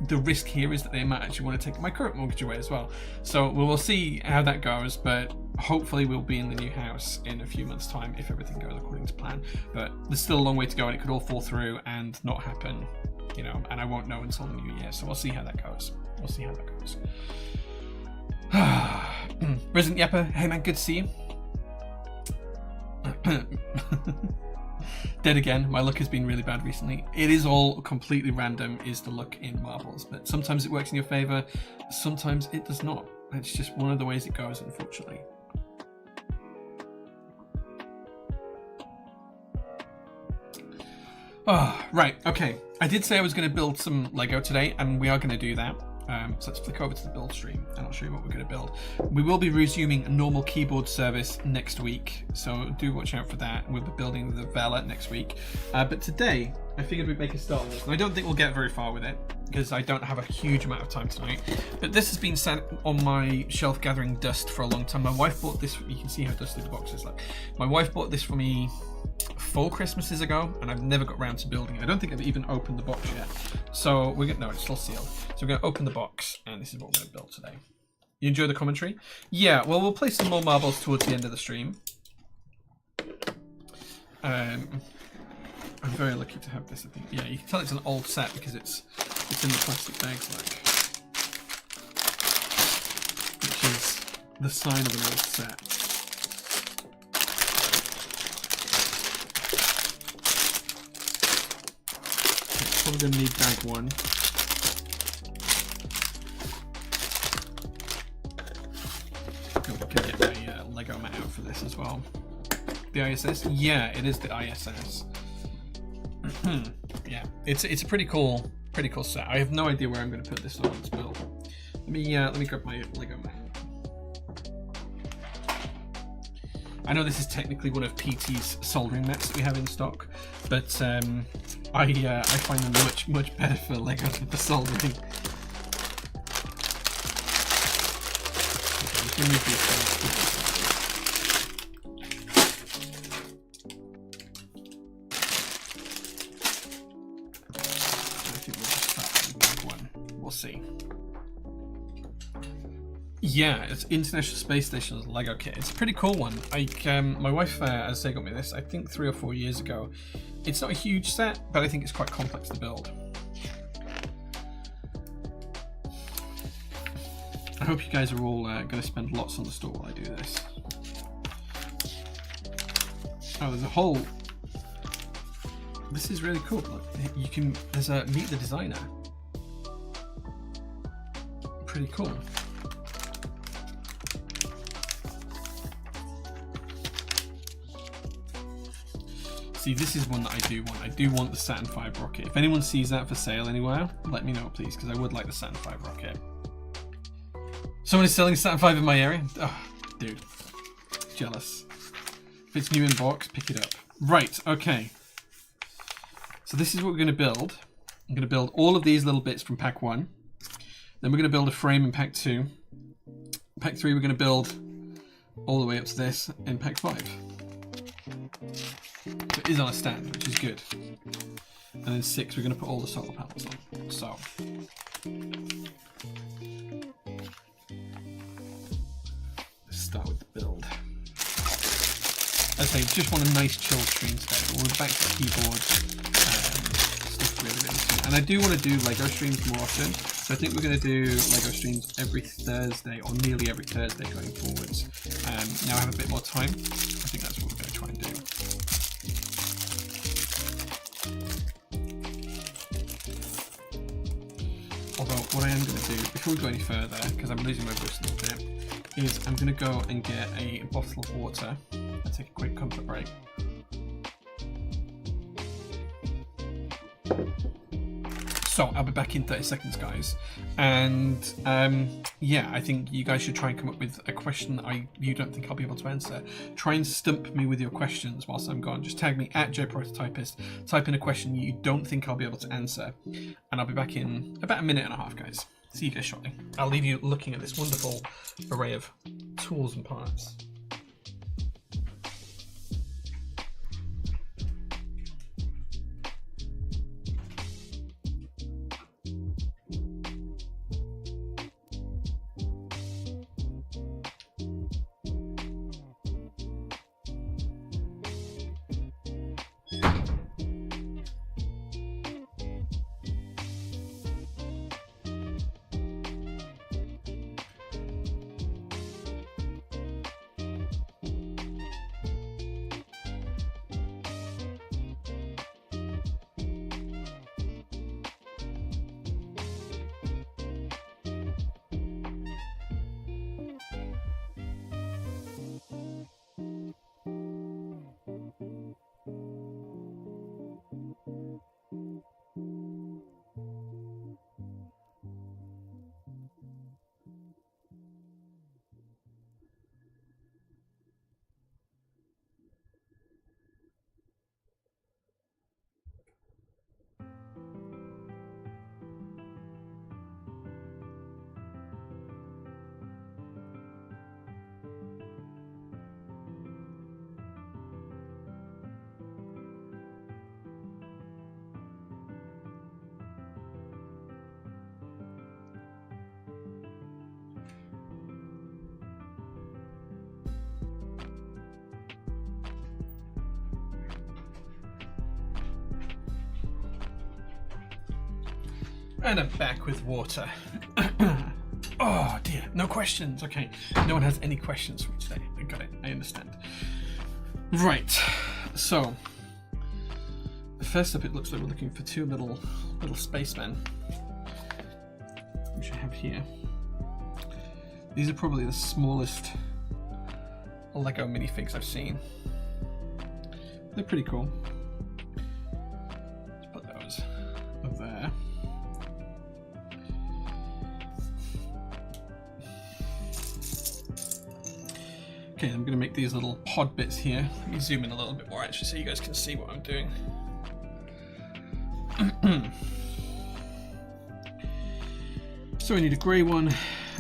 the risk here is that they might actually want to take my current mortgage away as well. So we'll see how that goes, but hopefully we'll be in the new house in a few months' time if everything goes according to plan. But there's still a long way to go, and it could all fall through and not happen, you know, and I won't know until the new year. So we'll see how that goes. Resident Yepper, hey man, good to see you. Dead again. My luck has been really bad recently. It is all completely random, is the luck in marbles, but sometimes it works in your favor, sometimes it does not. It's just one of the ways it goes, unfortunately. Oh, right, okay. I did say I was going to build some Lego today, and we are going to do that. So let's flick over to the build stream and I'll show you what we're going to build. We will be resuming a normal keyboard service next week, so do watch out for that. We'll be building the Vella next week. But today, I figured we'd make a start on this. And I don't think we'll get very far with it, because I don't have a huge amount of time tonight. But this has been sat on my shelf gathering dust for a long time. My wife bought this, you can see how dusty the box is like. My wife bought this for me 4 Christmases ago, and I've never got around to building it. I don't think I've even opened the box yet. So we're gonna, no, it's still sealed. So we're gonna open the box, and this is what we're gonna build today. You enjoy the commentary? Yeah, well, we'll play some more marbles towards the end of the stream. I'm very lucky to have this, I think. Yeah, you can tell it's an old set because it's in the plastic bags, like, which is the sign of an old set. Probably gonna need bag 1. Oh, we can get my Lego mat out for this as well. The ISS? Yeah, it is the ISS. Yeah, it's a pretty cool set. I have no idea where I'm going to put this on its build. Let me grab my Lego mat. I know this is technically one of PT's soldering mats that we have in stock, but I find them much better for Lego than for soldering. Okay, move these see. Yeah, it's International Space Station's Lego kit. It's a pretty cool one. My wife, as I say, got me this, I think 3 or 4 years ago. It's not a huge set, but I think it's quite complex to build. I hope you guys are all going to spend lots on the store while I do this. Oh, there's a whole... This is really cool. Look, you can... There's a Meet the Designer. Pretty cool. See, this is one that I do want. I do want the Saturn V rocket. If anyone sees that for sale anywhere, let me know, please, because I would like the Saturn V rocket. Someone is selling Saturn V in my area? Oh, dude. Jealous. If it's new in box, pick it up. Right, okay. So this is what we're going to build. I'm going to build all of these little bits from pack 1. Then we're going to build a frame in pack 2. Pack 3 we're going to build all the way up to this in pack 5. So it is on a stand, which is good. And then 6 we're going to put all the solar panels on. So let's start with the build. As I say, just want a nice chill stream today, but we're back to the keyboard. Stuff really soon. And I do want to do Lego streams more often. So I think we're going to do Lego streams every Thursday, or nearly every Thursday going forwards. Now I have a bit more time. I think that's what we're going to try and do. Although what I am going to do, before we go any further, because I'm losing my voice a little bit, is I'm going to go and get a bottle of water and take a quick comfort break. So I'll be back in 30 seconds, guys. And yeah, I think you guys should try and come up with a question that you don't think I'll be able to answer. Try and stump me with your questions whilst I'm gone. Just tag me at JPrototypist. Type in a question you don't think I'll be able to answer. And I'll be back in about a minute and a half, guys. See you guys shortly. I'll leave you looking at this wonderful array of tools and parts. And I'm back with water. Oh dear, no questions. Okay, no one has any questions for me today. I got it, I understand. Right, so first up, it looks like we're looking for two little spacemen, which I have here. These are probably the smallest Lego minifigs I've seen. They're pretty cool. Let's put those up there. Okay, I'm going to make these little pod bits here. Let me zoom in a little bit more actually so you guys can see what I'm doing. So we need a grey one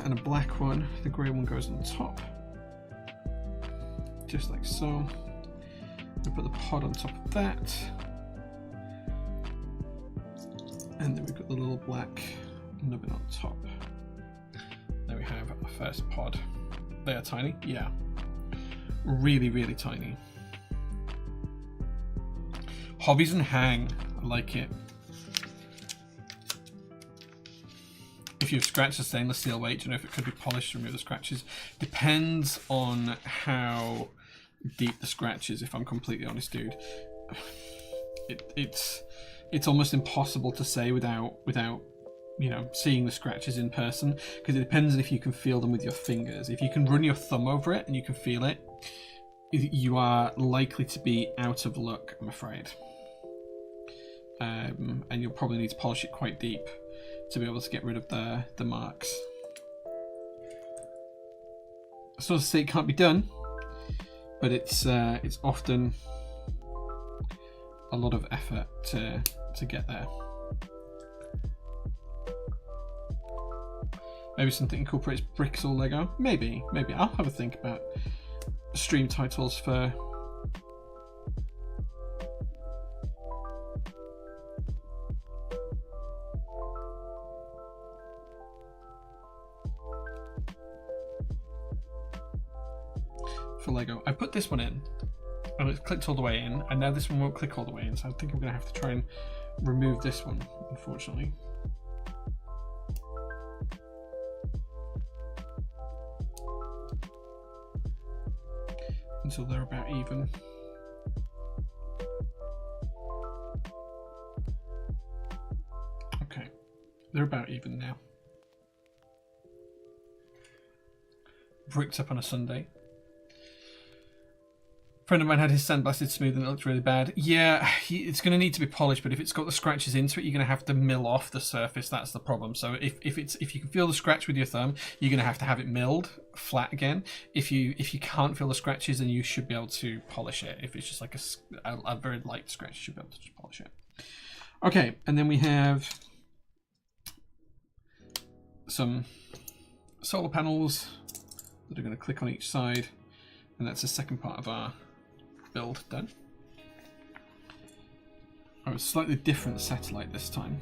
and a black one. The grey one goes on the top, just like so. I put the pod on top of that, and then we've got the little black nubbin on top. There we have our first pod. They are tiny, yeah. Really, really tiny. Hobbies and hang. I like it. If you've scratched the stainless steel weight, do you know if it could be polished to remove the scratches? Depends on how deep the scratch is, if I'm completely honest, dude. It's almost impossible to say without you know, seeing the scratches in person, because it depends on if you can feel them with your fingers. If you can run your thumb over it and you can feel it, you are likely to be out of luck, I'm afraid. And you'll probably need to polish it quite deep to be able to get rid of the marks. So to say, it can't be done, but it's often a lot of effort to get there. Maybe something incorporates bricks or Lego. Maybe. I'll have a think about stream titles for Lego. I put this one in and it's clicked all the way in, and now this one won't click all the way in, so I think I'm gonna have to try and remove this one, unfortunately. Until they're about even. Okay, they're about even now. Bricked up on a Sunday. friend of mine had his sandblasted smooth and it looked really bad. Yeah, it's going to need to be polished, but if it's got the scratches into it, you're going to have to mill off the surface. That's the problem. So if you can feel the scratch with your thumb, you're going to have it milled flat again. If you can't feel the scratches, then you should be able to polish it. If it's just like a very light scratch, you should be able to just polish it. Okay, and then we have some solar panels that are going to click on each side, and that's the second part of our build done. Oh, it's a slightly different satellite this time.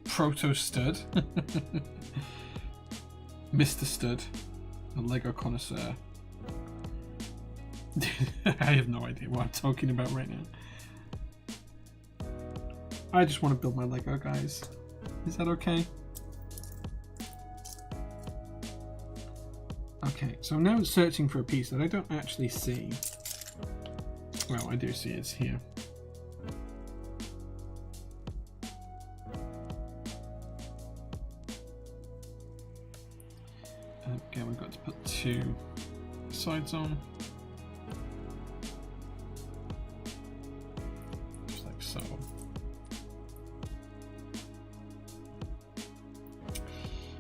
Proto Stud. Mr. Stud. A Lego connoisseur. I have no idea what I'm talking about right now. I just want to build my Lego, guys. Is that okay? Okay, so I'm now searching for a piece that I don't actually see. Well, I do see it's here. Again, we've got to put two sides on. Just like so.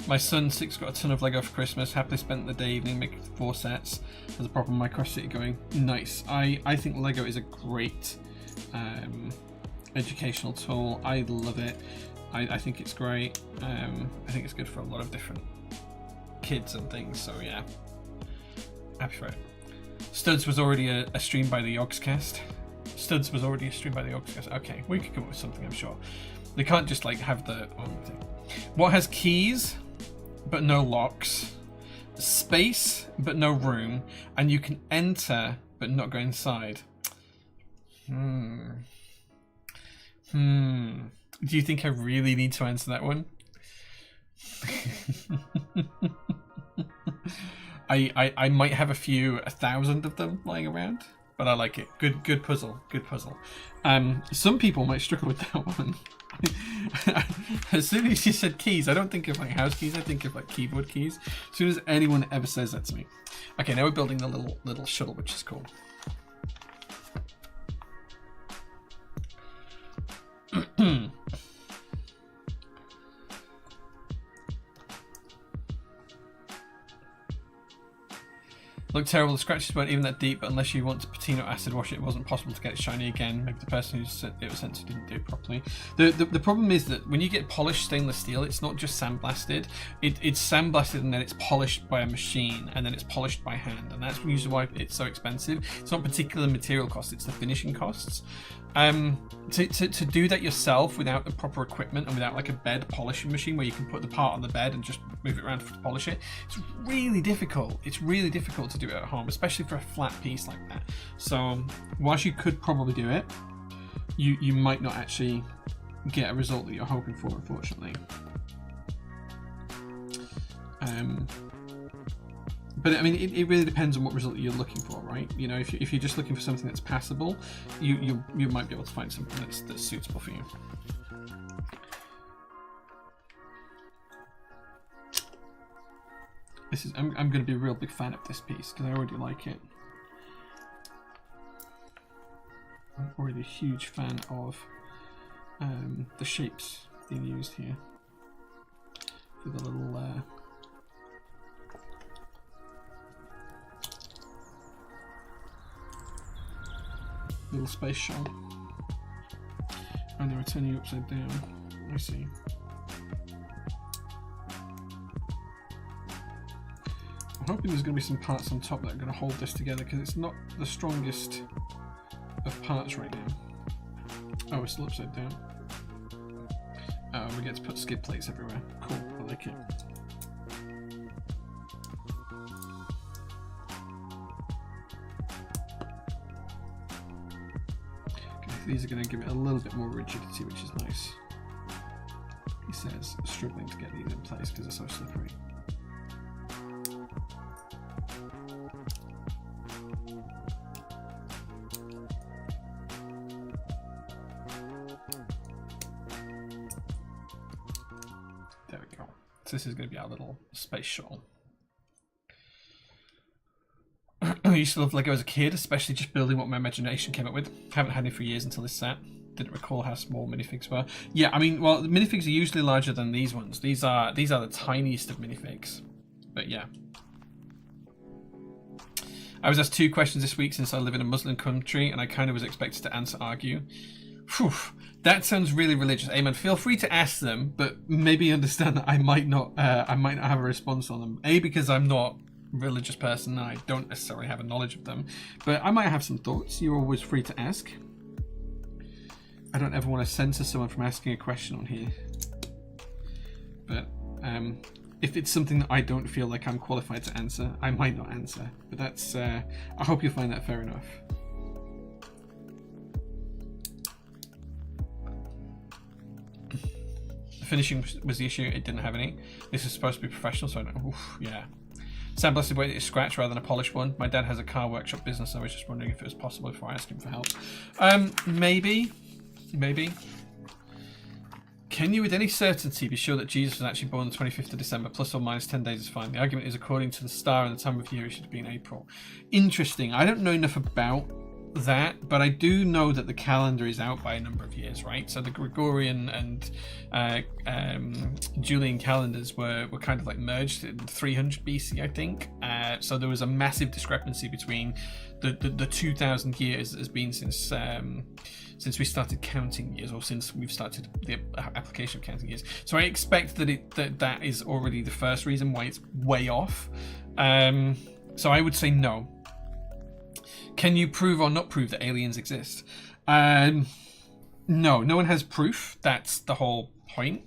My son 6 got a ton of Lego for Christmas. Happily spent the day evening making 4 sets. Has a problem with my cross city going. Nice. I think Lego is a great educational tool. I love it. I think it's great. I think it's good for a lot of different kids and things, so yeah, happy for it. Studs was already a stream by the Yogscast. Studs was already a stream by the Yogscast. Okay, we could come up with something, I'm sure. They can't just like have the thing. What has keys but no locks, space but no room, and you can enter but not go inside? Do you think I really need to answer that one? I might have a few 1,000 of them lying around, but I like it. Good puzzle. Good puzzle. Some people might struggle with that one. As soon as you said keys, I don't think of like house keys. I think of like keyboard keys. As soon as anyone ever says that to me. Okay, now we're building the little shuttle, which is cool. Looked terrible. The scratches weren't even that deep, but unless you want to patina or acid wash it, it wasn't possible to get it shiny again. Maybe the person who said it was sent to didn't do it properly. The problem is that when you get polished stainless steel, it's not just sandblasted. It's sandblasted and then it's polished by a machine and then it's polished by hand, and that's usually why it's so expensive. It's not particular material costs; it's the finishing costs. To do that yourself without the proper equipment and without like a bed polishing machine where you can put the part on the bed and just move it around to polish it, it's really difficult. It's really difficult to do it at home, especially for a flat piece like that. So whilst you could probably do it, you might not actually get a result that you're hoping for, unfortunately. But I mean, it really depends on what result you're looking for, right? You know, if you're just looking for something that's passable, you might be able to find something that's suitable for you. I'm going to be a real big fan of this piece because I already like it. I'm already a huge fan of the shapes being used here for the little space shell. And they were turning upside down. I see. I'm hoping there's going to be some parts on top that are going to hold this together because it's not the strongest of parts right now. Oh, it's still upside down. Oh, we get to put skid plates everywhere. Cool, I like it. Okay, these are going to give it a little bit more rigidity, which is nice. He says, struggling to get these in place because they're so slippery. So this is going to be our little space shuttle. I used to love Lego as a kid, especially just building what my imagination came up with. Haven't had it for years until this set. Didn't recall how small minifigs were. Yeah, I mean, well, the minifigs are usually larger than these ones. These are the tiniest of minifigs. But yeah. I was asked 2 questions this week since I live in a Muslim country, and I kind of was expected to argue. Whew, that sounds really religious. Amen. Feel free to ask them, but maybe understand that I might not have a response on them. A, because I'm not a religious person and I don't necessarily have a knowledge of them, but I might have some thoughts. You're always free to ask. I don't ever want to censor someone from asking a question on here, but if it's something that I don't feel like I'm qualified to answer, I might not answer. But that's I hope you find that fair enough. Finishing was the issue. It didn't have any. This is supposed to be professional, so I don't. Oof, yeah. Sandblasted weight is scratch rather than a polished one. My dad has a car workshop business. I was just wondering if it was possible before I asked him for help. Maybe. Can you with any certainty be sure that Jesus was actually born on the 25th of December? Plus or minus 10 days is fine. The argument is according to the star and the time of year it should be in April. Interesting. I don't know enough about that, but I do know that the calendar is out by a number of years, right? So the Gregorian and Julian calendars were kind of like merged in 300 BC, I think. So there was a massive discrepancy between the 2,000 years that has been since we started counting years, or since we've started the application of counting years. So I expect that that is already the first reason why it's way off. So I would say no. Can you prove or not prove that aliens exist? No one has proof. That's the whole point.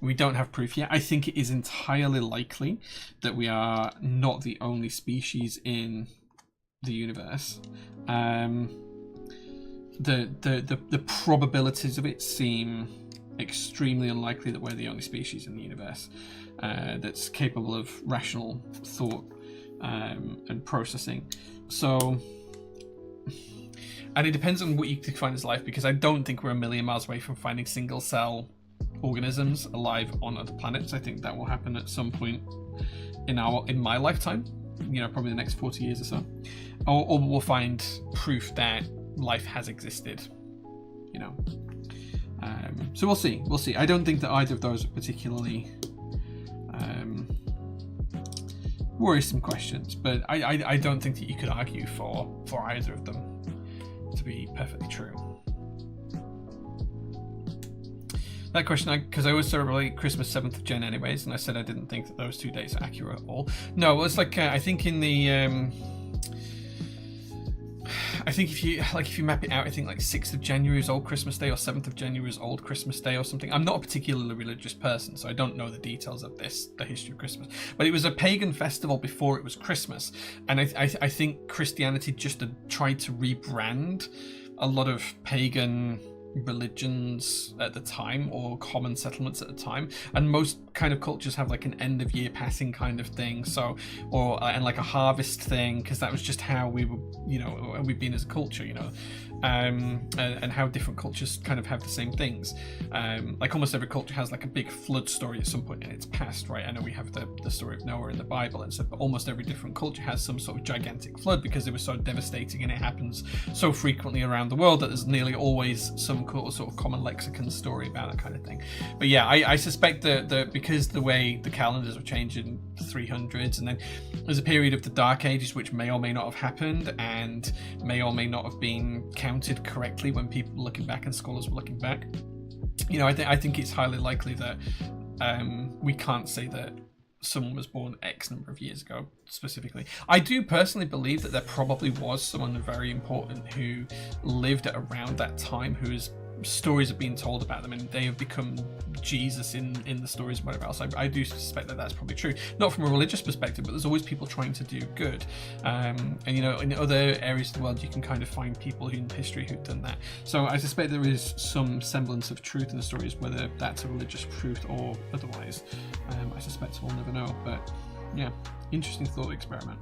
We don't have proof yet. I think it is entirely likely that we are not the only species in the universe. The probabilities of it seem extremely unlikely that we're the only species in the universe that's capable of rational thought and processing. So, and it depends on what you define as life, because I don't think we're a million miles away from finding single cell organisms alive on other planets. I think that will happen at some point in my lifetime, probably the next 40 years or so, or we'll find proof that life has existed, so we'll see. I don't think that either of those are particularly worrisome questions, but I don't think that you could argue for either of them to be perfectly true. That question, because I always celebrate Christmas 7th of Jan anyways, and I said I didn't think that those 2 dates are accurate at all. No, well, it's like I think in the if you map it out, I think like 6th of January is Old Christmas Day, or 7th of January is Old Christmas Day, or something. I'm not a particularly religious person, so I don't know the details of the history of Christmas. But it was a pagan festival before it was Christmas, and I think Christianity just tried to rebrand a lot of pagan religions at the time, or common settlements at the time, and most kind of cultures have like an end of year passing kind of thing, so and like a harvest thing, because that was just how we were, we've been as a culture, and how different cultures kind of have the same things. Like almost every culture has like a big flood story at some point in its past, right? I know we have the story of Noah in the Bible and stuff, but almost every different culture has some sort of gigantic flood, because it was so devastating and it happens so frequently around the world that there's nearly always some sort of common lexicon story about that kind of thing. But yeah, I suspect that because the way the calendars were changed in the 300s, and then there's a period of the Dark Ages which may or may not have happened and may or may not have been counted correctly when people were looking back and scholars were looking back. I think it's highly likely that we can't say that someone was born X number of years ago specifically. I do personally believe that there probably was someone very important who lived at around that time, whose stories have been told about them and they have become Jesus in the stories and whatever else. I do suspect that that's probably true, not from a religious perspective, but there's always people trying to do good, and in other areas of the world you can kind of find people in history who've done that. So I suspect there is some semblance of truth in the stories, whether that's a religious truth or otherwise. I suspect we'll never know, but yeah, interesting thought experiment.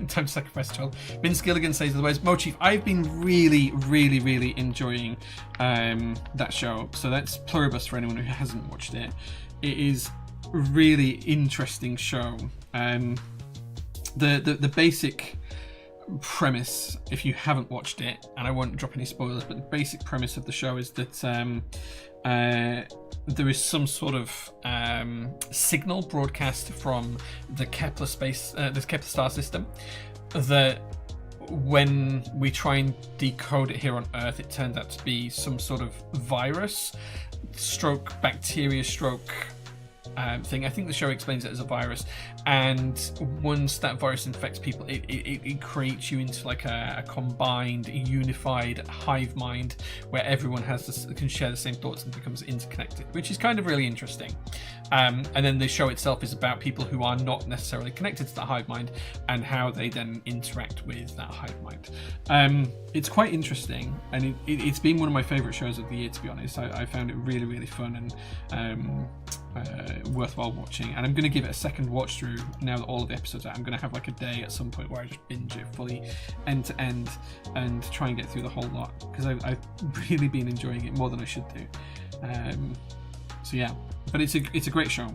Time to sacrifice a child. Vince Gilligan says otherwise. Mochief, I've been really enjoying that show. So that's Pluribus for anyone who hasn't watched it. It is a really interesting show. The basic premise, if you haven't watched it, and I won't drop any spoilers, but the basic premise of the show is that there is some sort of signal broadcast from the Kepler the Kepler star system that when we try and decode it here on Earth, it turns out to be some sort of virus stroke bacteria stroke thing. I think the show explains it as a virus, and once that virus infects people, it creates you into like a combined, unified hive mind where everyone can share the same thoughts and becomes interconnected, which is kind of really interesting. And then the show itself is about people who are not necessarily connected to that hive mind and how they then interact with that hive mind. It's quite interesting, and it's been one of my favourite shows of the year, to be honest. I found it really fun and worthwhile watching, and I'm going to give it a second watch through now that all of the episodes are out. I'm going to have like a day at some point where I just binge it fully end to end and try and get through the whole lot, because I've really been enjoying it more than I should do. So yeah, but it's a great show,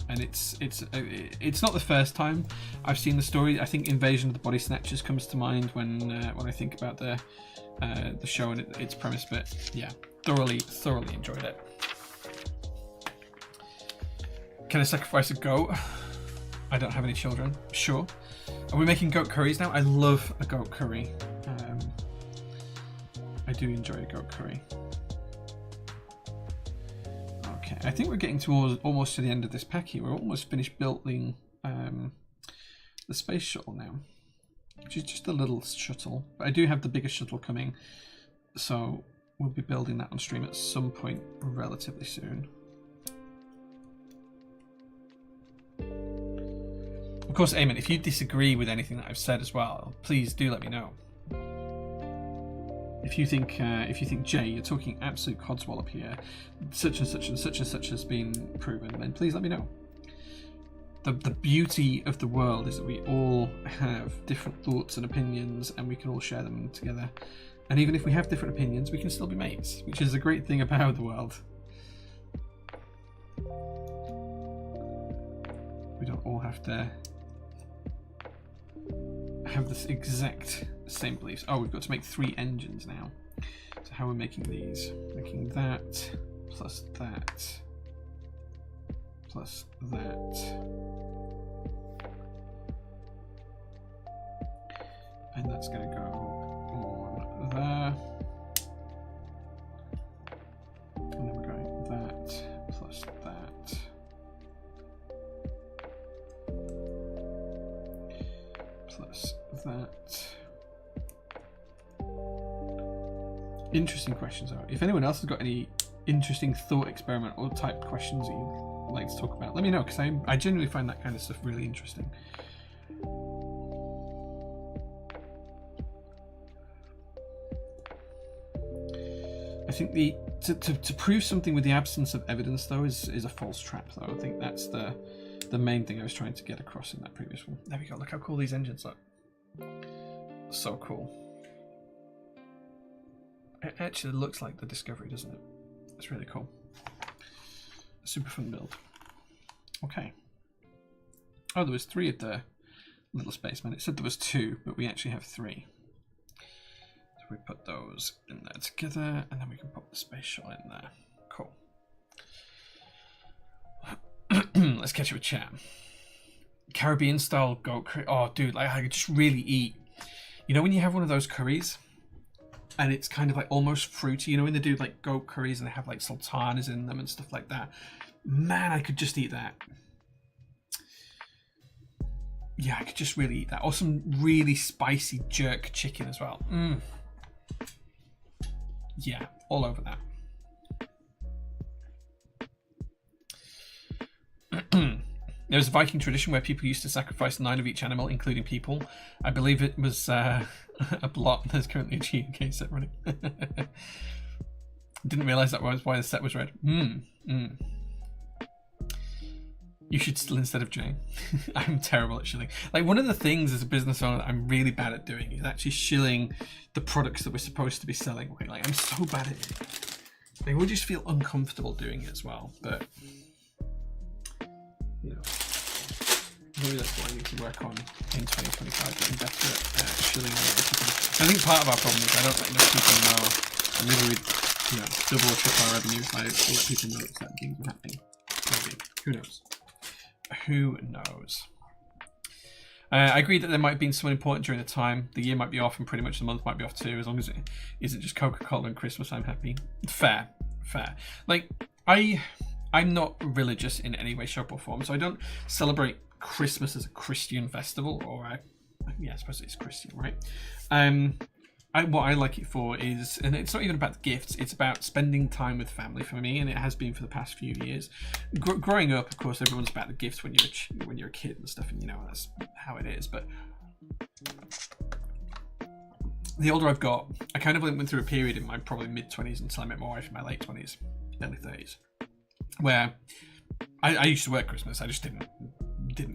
and it's not the first time I've seen the story. I think Invasion of the Body Snatchers comes to mind when I think about the show and its premise. But yeah, thoroughly enjoyed it. Can I sacrifice a goat? I don't have any children. Sure. Are we making goat curries now? I love a goat curry. I do enjoy a goat curry. Okay, I think we're getting towards almost to the end of this pack here. We're almost finished building the space shuttle now, which is just a little shuttle. But I do have the bigger shuttle coming, so we'll be building that on stream at some point relatively soon. Of course, Eamon, if you disagree with anything that I've said as well, please do let me know. If you think Jay, you're talking absolute codswallop here, such and such and such and such has been proven, then please let me know. The beauty of the world is that we all have different thoughts and opinions, and we can all share them together. And even if we have different opinions, we can still be mates, which is a great thing about the world. We don't all have to have this exact same beliefs. Oh, we've got to make 3 engines now. So how are we making these? Making that plus that plus that, and that's going to go on there, and then we're going that plus that. Plus that. Interesting questions though. If anyone else has got any interesting thought experiment or type questions that you'd like to talk about, let me know, because I genuinely find that kind of stuff really interesting. I think to prove something with the absence of evidence though is a false trap though. I think that's the main thing I was trying to get across in that previous one. There we go. Look how cool these engines look. So cool. It actually looks like the Discovery, doesn't it? It's really cool. Super fun build. Okay. Oh, there was 3 of the little spacemen. It said there was 2, but we actually have 3. So we put those in there together, and then we can put the space shuttle in there. Cool. Let's catch up with chat. Caribbean style goat curry. Oh, dude, like I could just really eat. You know when you have one of those curries, and it's kind of like almost fruity. You know when they do like goat curries and they have like sultanas in them and stuff like that. Man, I could just eat that. Yeah, I could just really eat that. Or some really spicy jerk chicken as well. Yeah, all over that. There was a Viking tradition where people used to sacrifice 9 of each animal, including people. I believe it was a blot. There's currently a GK set running. Didn't realise that was why the set was red. You should still instead of Jane. I'm terrible at shilling. Like, one of the things as a business owner that I'm really bad at doing is actually shilling the products that we're supposed to be selling. Like, I'm so bad at it. I would just feel uncomfortable doing it as well, but you know, maybe that's what I need to work on in 2025, getting better at shilling on everything. I think part of our problem is I don't let enough people know. And maybe we, you know, double or triple our revenue if I let people know that certain things are happening. Maybe. Who knows? Who knows? I agree that there might have been someone important during the time. The year might be off and pretty much the month might be off too. As long as it isn't just Coca-Cola and Christmas, I'm happy. Fair. Like, I'm not religious in any way, shape or form, so I don't celebrate Christmas as a Christian festival, or yeah, I suppose it's Christian, right? What I like it for is, and it's not even about the gifts, it's about spending time with family for me, and it has been for the past few years. Growing up, of course, everyone's about the gifts when you're a kid and stuff, and you know, that's how it is. But the older I've got, I kind of went through a period in my probably mid-20s until I met my wife in my late 20s, early 30s, where I used to work Christmas. I just didn't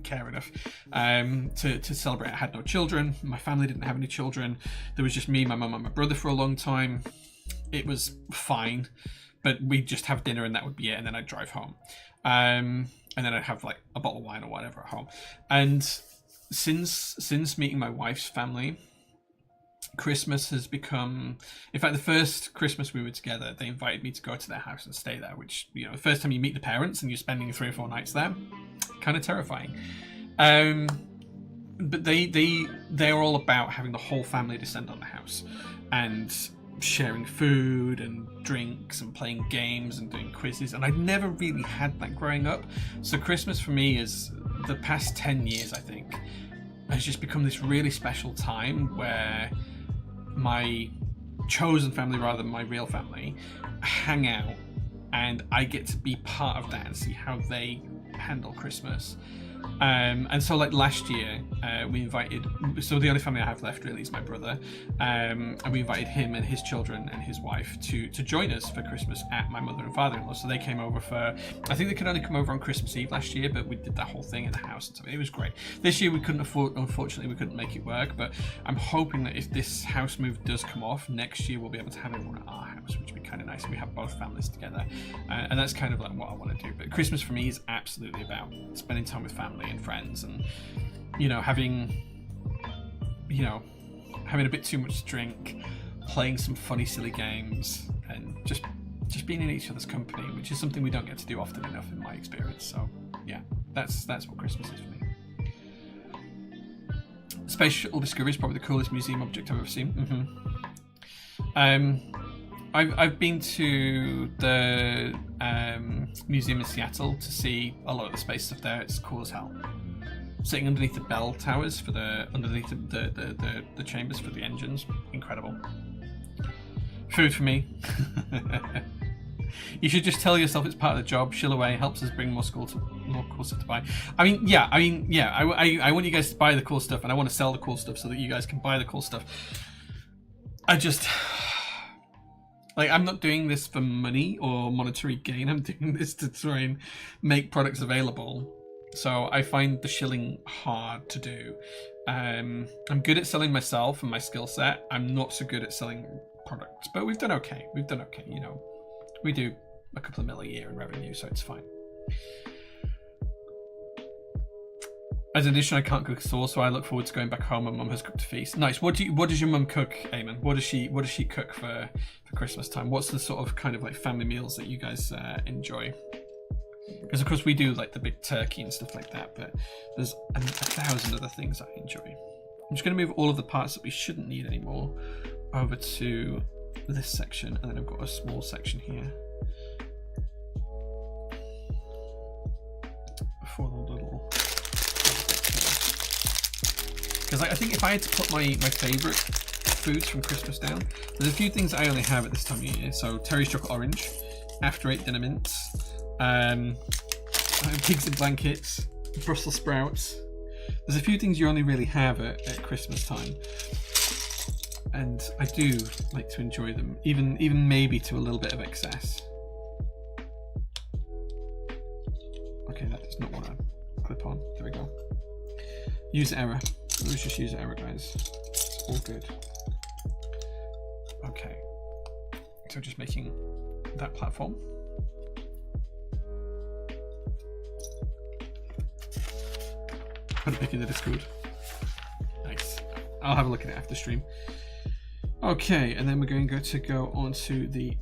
care enough to celebrate. I had no children. My family didn't have any children. There was just me, my mum and my brother for a long time. It was fine, but we'd just have dinner and that would be it, and then I'd drive home. And then I'd have like a bottle of wine or whatever at home. And since meeting my wife's family, Christmas has become, in fact, the first Christmas we were together, they invited me to go to their house and stay there, which, you know, the first time you meet the parents and you're spending 3 or 4 nights there, kind of terrifying. But they're all about having the whole family descend on the house and sharing food and drinks and playing games and doing quizzes, and I'd never really had that growing up. So Christmas for me is, the past 10 years, I think, has just become this really special time where my chosen family, rather than my real family, hang out, and I get to be part of that and see how they handle Christmas. And so, like, last year, we invited, so the only family I have left really is my brother, and we invited him and his children and his wife to join us for Christmas at my mother and father-in-law. So they came over for, I think they could only come over on Christmas Eve last year, but we did that whole thing in the house and stuff. It was great. This year we couldn't afford, unfortunately we couldn't make it work, but I'm hoping that if this house move does come off, next year we'll be able to have everyone at our house, which would be kind of nice, and we have both families together. And that's kind of like what I want to do. But Christmas for me is absolutely about spending time with family and friends, and, you know, having a bit too much to drink, playing some funny silly games, and just being in each other's company, which is something we don't get to do often enough in my experience. So yeah, that's what Christmas is for me. Space Shuttle Discovery is probably the coolest museum object I've ever seen. I've been to the museum in Seattle to see a lot of the space stuff there. It's cool as hell. Sitting underneath the bell towers for underneath the chambers for the engines, incredible. Food for me. You should just tell yourself it's part of the job. Shill away, helps us bring more cool stuff to buy. I want you guys to buy the cool stuff, and I want to sell the cool stuff so that you guys can buy the cool stuff. I'm not doing this for money or monetary gain. I'm doing this to try and make products available. So I find the shilling hard to do. I'm good at selling myself and my skill set. I'm not so good at selling products, but we've done okay. You know, we do a couple of mil a year in revenue, so it's fine. As an addition, I can't cook at all, so I look forward to going back home and Mum has cooked a feast. Nice. What does your mum cook, Eamon? What does she cook for Christmas time? What's the sort of kind of like family meals that you guys enjoy? Because of course we do like the big turkey and stuff like that, but there's a thousand other things I enjoy. I'm just going to move all of the parts that we shouldn't need anymore over to this section, and then I've got a small section here for the little. Because I think if I had to put my favourite foods from Christmas down, there's a few things I only have at this time of year. So Terry's Chocolate Orange, After 8 Dinner Mints, Pigs in Blankets, Brussels sprouts. There's a few things you only really have at Christmas time, and I do like to enjoy them, even maybe to a little bit of excess. Okay, that does not want to Use error. Let's just use error, guys. It's all good. Okay. So just making that platform. Put a pic in the Discord. Nice. I'll have a look at it after stream. Okay, and then we're going to go onto the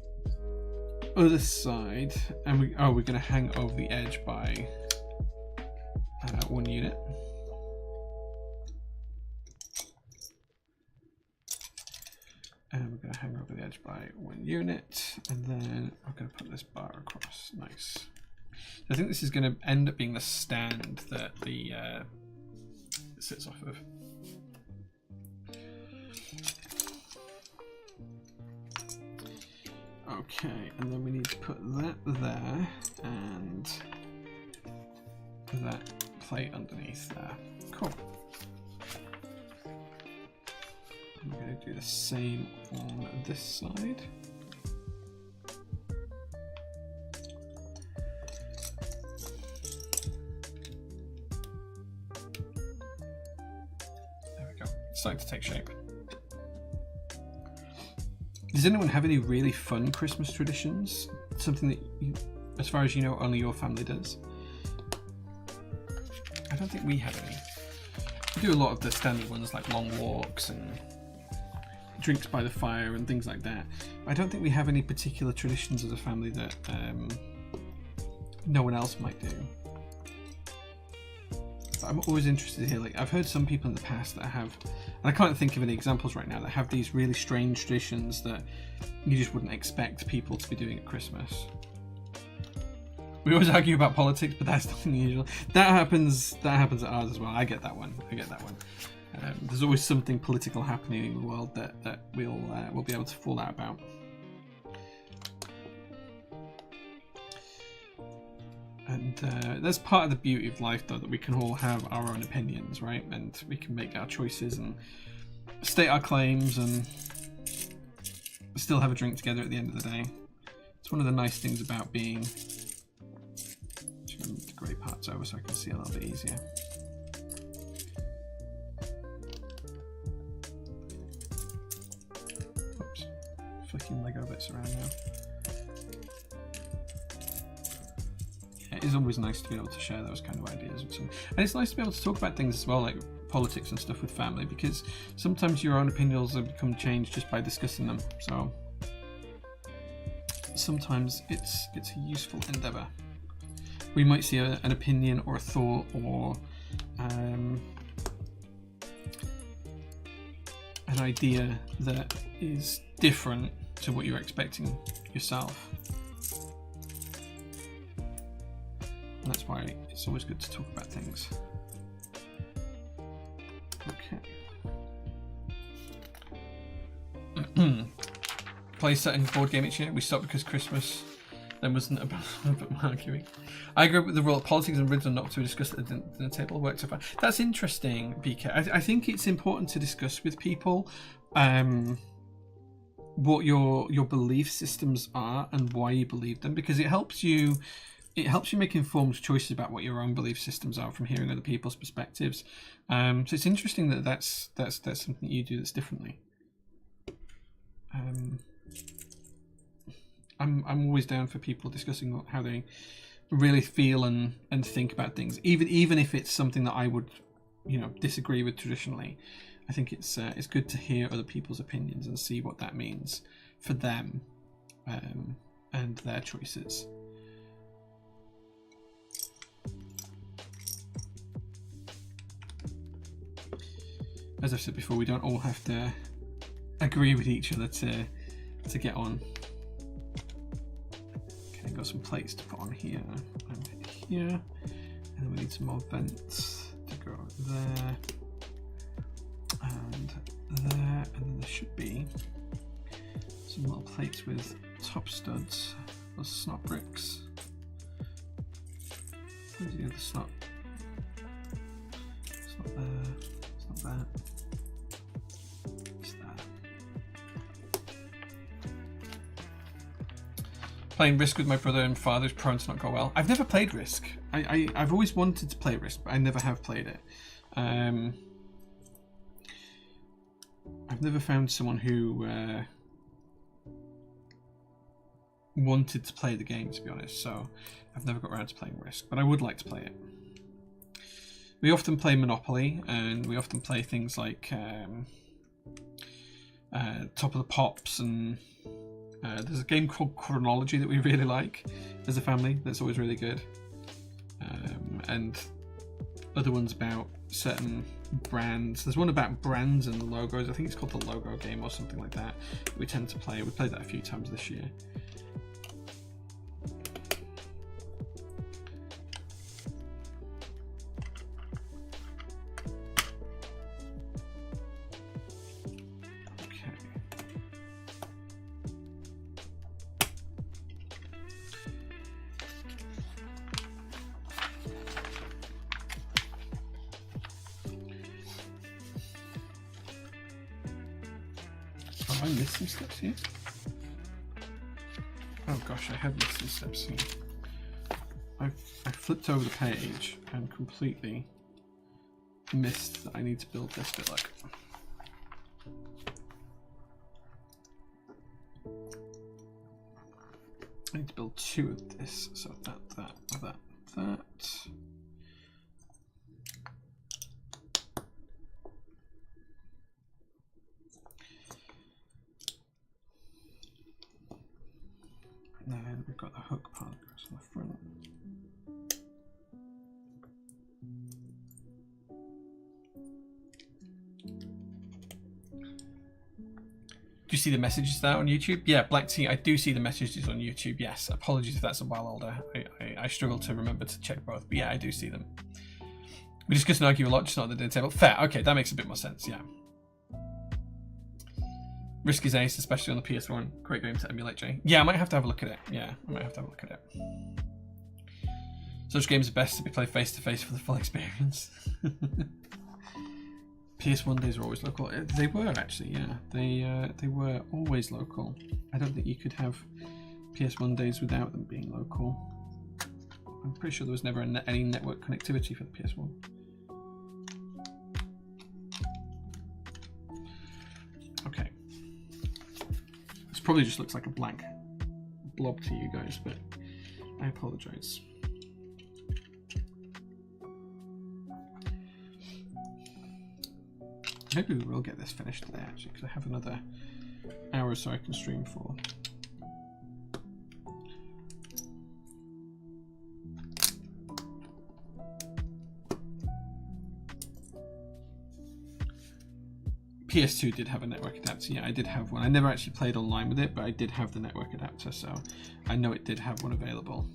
other side, and we're going to hang over the edge by 1 unit. And we're going to hang over the edge by 1 unit, and then we're going to put this bar across. Nice. I think this is going to end up being the stand that the it sits off of. Okay, and then we need to put that there and that plate underneath there. Cool. I'm going to do the same on this side. There we go. It's starting to take shape. Does anyone have any really fun Christmas traditions? Something that, you, as far as you know, only your family does? I don't think we have any. We do a lot of the standard ones like long walks and drinks by the fire and things like that. I don't think we have any particular traditions as a family that no one else might do. But I'm always interested to hear, like, I've heard some people in the past that have, and I can't think of any examples right now, that have these really strange traditions that you just wouldn't expect people to be doing at Christmas. We always argue about politics, but that's nothing unusual. That happens at ours as well. I get that one. There's always something political happening in the world that we'll be able to fall out about. And that's part of the beauty of life, though, that we can all have our own opinions, right? And we can make our choices and state our claims and still have a drink together at the end of the day. It's one of the nice things about being... Move the grey parts over so I can see a little bit easier. Oops, flicking Lego bits around now. Yeah, it is always nice to be able to share those kind of ideas with someone. And it's nice to be able to talk about things as well, like politics and stuff with family, because sometimes your own opinions have become changed just by discussing them. So sometimes it's a useful endeavour. We might see an opinion or a thought or an idea that is different to what you're expecting yourself. And that's why it's always good to talk about things. Okay. Play setting board game each year. We stopped because Christmas then wasn't about arguing. I agree with the role of politics and riddle not to discuss at the dinner table. Worked so far. That's interesting, BK. I think it's important to discuss with people what your belief systems are and why you believe them, because it helps you make informed choices about what your own belief systems are from hearing other people's perspectives. So it's interesting that that's something you do that's differently. I'm always down for people discussing how they really feel and think about things, even if it's something that I would, disagree with traditionally. I think it's good to hear other people's opinions and see what that means for them and their choices. As I've said before, we don't all have to agree with each other to get on. Okay, got some plates to put on here and here, and then we need some more vents to go there and there, and then there should be some little plates with top studs, those snot bricks. Where's the other snot? It's not there, it's not that. Playing Risk with my brother and father's prone to not go well. I've never played Risk. I've always wanted to play Risk, but I never have played it. I've never found someone who wanted to play the game, to be honest, so I've never got around to playing Risk, but I would like to play it. We often play Monopoly, and we often play things like Top of the Pops, and there's a game called Chronology that we really like as a family, that's always really good. And other ones about certain brands. There's one about brands and logos, I think it's called the Logo Game or something like that. We tend to play, we played that a few times this year. I missed some steps here. Oh gosh, I have missed some steps here. I flipped over the page and completely missed that I need to build this bit. Look. I need to build 2 of this, so that. And then we've got the hook part that goes on the front. Do you see the messages there on YouTube? Yeah, Black Tea, I do see the messages on YouTube, yes. Apologies if that's a while older. I struggle to remember to check both, but yeah, I do see them. We discuss and argue a lot, just not at the dinner table. Fair, okay, that makes a bit more sense, yeah. Risk is ace, especially on the PS1. Great game to emulate, Jay. Yeah, I might have to have a look at it. Yeah, I might have to have a look at it. Such games are best to be played face to face for the full experience. PS1 days are always local. They were actually, yeah. They were always local. I don't think you could have PS1 days without them being local. I'm pretty sure there was never any network connectivity for the PS1. Okay. This probably just looks like a blank blob to you guys, but I apologize. Maybe we will get this finished today, actually, because I have another hour or so I can stream for. PS2 did have a network adapter. Yeah, I did have one. I never actually played online with it, but I did have the network adapter, so I know it did have one available.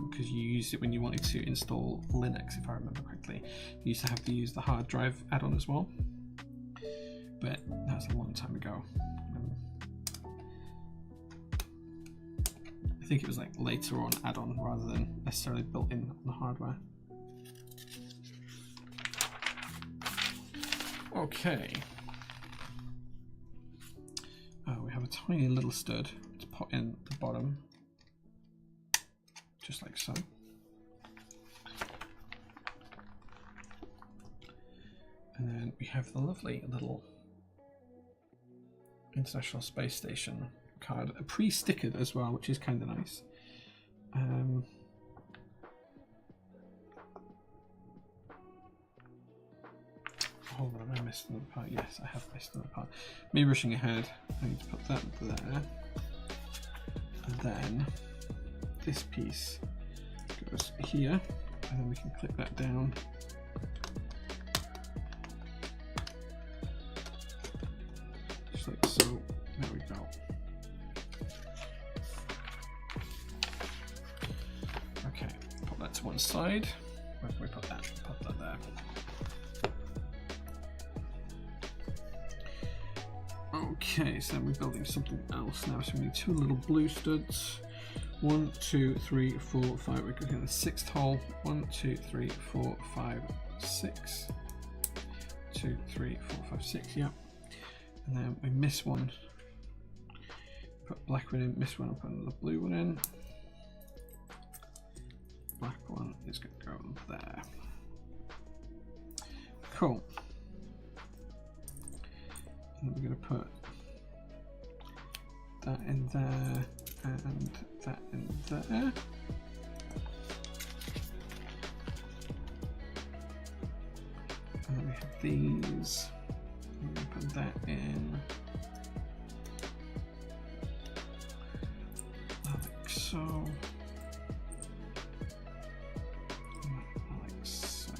Because you used it when you wanted to install Linux, if I remember correctly. You used to have to use the hard drive add-on as well. But that was a long time ago. I think it was like later on add-on rather than necessarily built in on the hardware. Okay. Oh, we have a tiny little stud to put in the bottom, just like so. And then we have the lovely little International Space Station card, pre-stickered as well, which is kind of nice. Hold on, I missed another part. Yes, I have missed another part. Me rushing ahead, I need to put that there. And then this piece goes here, and then we can click that down. Just like so. There we go. Okay, put that to one side. Where can we put that? Put that there. Okay, so then we're building something else now. So we need 2 little blue studs. 1, 2, 3, 4, 5. We're going to the 6th hole. 1, 2, 3, 4, 5, 6. 2, 3, 4, 5, 6. Yeah. And then we miss one. Put black one in. Miss one. I'll put another blue one in. Black one is going to go there. Cool. And we're going to put that in there and that in there. And then we have these. I'm going to put that in like so. Like so.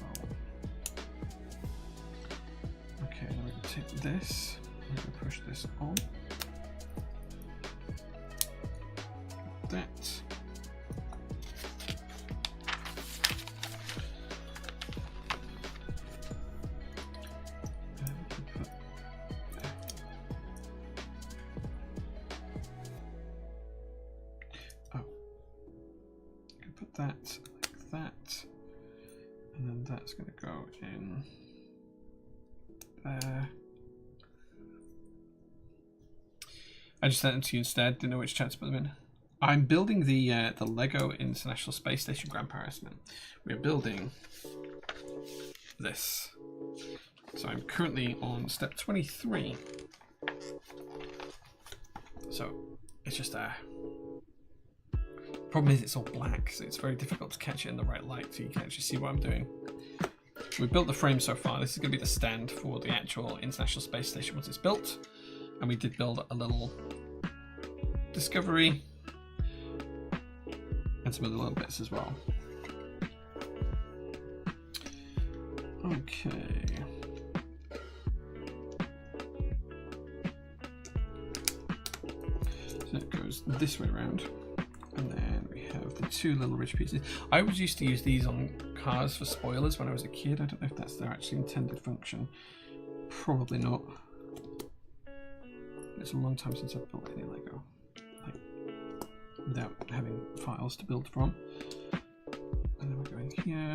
Okay, now we're going to take this. I'm going to push this on. That. That like that, and then that's going to go in there. I just sent them to you instead. Didn't know which chat to put them in. I'm building the Lego International Space Station Grand Paris. We're building this, so I'm currently on step 23. So it's just a. Problem is it's all black, so it's very difficult to catch it in the right light, so you can actually see what I'm doing. We've built the frame so far. This is going to be the stand for the actual International Space Station once it's built. And we did build a little discovery and some other little bits as well. Okay. So it goes this way around. And then we have the two little ridge pieces. I always used to use these on cars for spoilers when I was a kid. I don't know if that's their actually intended function. Probably not. It's a long time since I've built any Lego, like, without having files to build from. And then we're going here,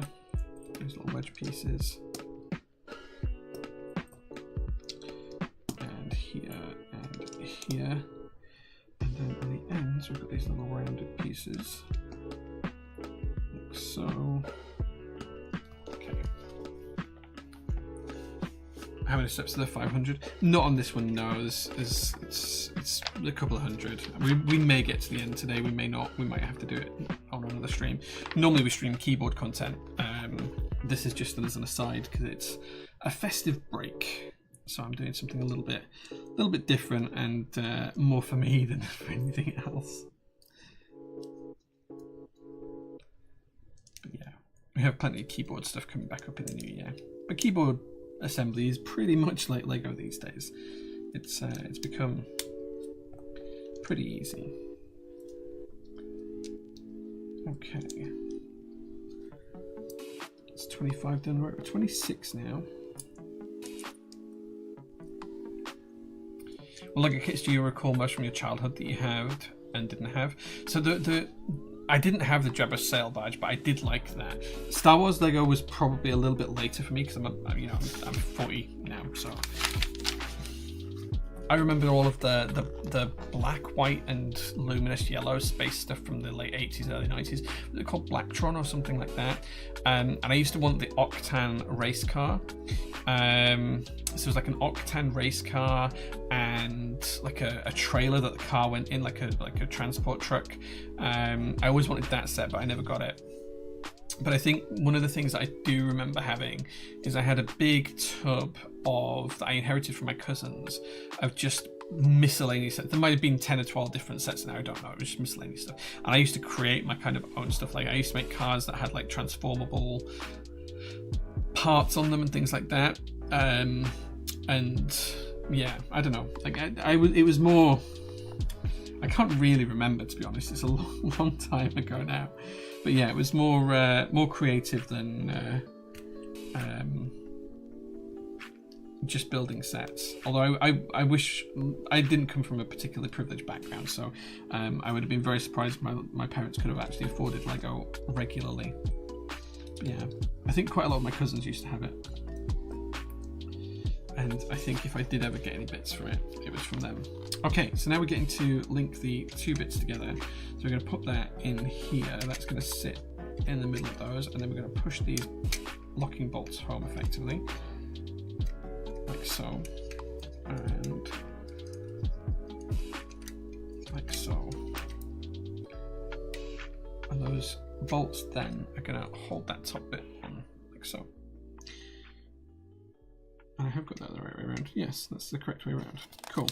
these little wedge pieces. And here, and here. And then on the ends, we've got these little rounded pieces, like so. Okay. How many steps are there? 500? Not on this one, no. It's a couple of hundred. We may get to the end today, we may not. We might have to do it on another stream. Normally we stream keyboard content. This is just as an aside because it's a festive break. So I'm doing something a little bit different and more for me than for anything else. But yeah, we have plenty of keyboard stuff coming back up in the new year. But keyboard assembly is pretty much like Lego these days. It's become pretty easy. Okay, it's 25 done. Right, we're 26 now. What Lego kits do you recall most from your childhood that you had and didn't have? So I didn't have the Jabba sail badge, but I did like that. Star Wars Lego was probably a little bit later for me because I'm 40 now, so I remember all of the black, white, and luminous yellow space stuff from the late 80s, early 90s. Was it called Blacktron or something like that? And I used to want the Octan race car. So it was like an Octan race car and like a trailer that the car went in, like a transport truck. I always wanted that set, but I never got it. But I think one of the things that I do remember having is I had a big tub that I inherited from my cousins of just miscellaneous sets. There might have been 10 or 12 different sets now, I don't know. It was just miscellaneous stuff. And I used to create my kind of own stuff. Like I used to make cars that had like transformable parts on them and things like that. And yeah, I don't know. Like it was more. I can't really remember, to be honest. It's a long time ago now. But yeah, it was more creative than just building sets. Although I wish I didn't come from a particularly privileged background, so I would have been very surprised my parents could have actually afforded Lego regularly. But yeah, I think quite a lot of my cousins used to have it. And I think if I did ever get any bits from it, it was from them. Okay, so now we're getting to link the two bits together. So we're going to put that in here. That's going to sit in the middle of those, and then we're going to push these locking bolts home effectively. so, and like so. And those bolts then are going to hold that top bit on, like so. And I have got that the right way around. Yes, that's the correct way around. Cool.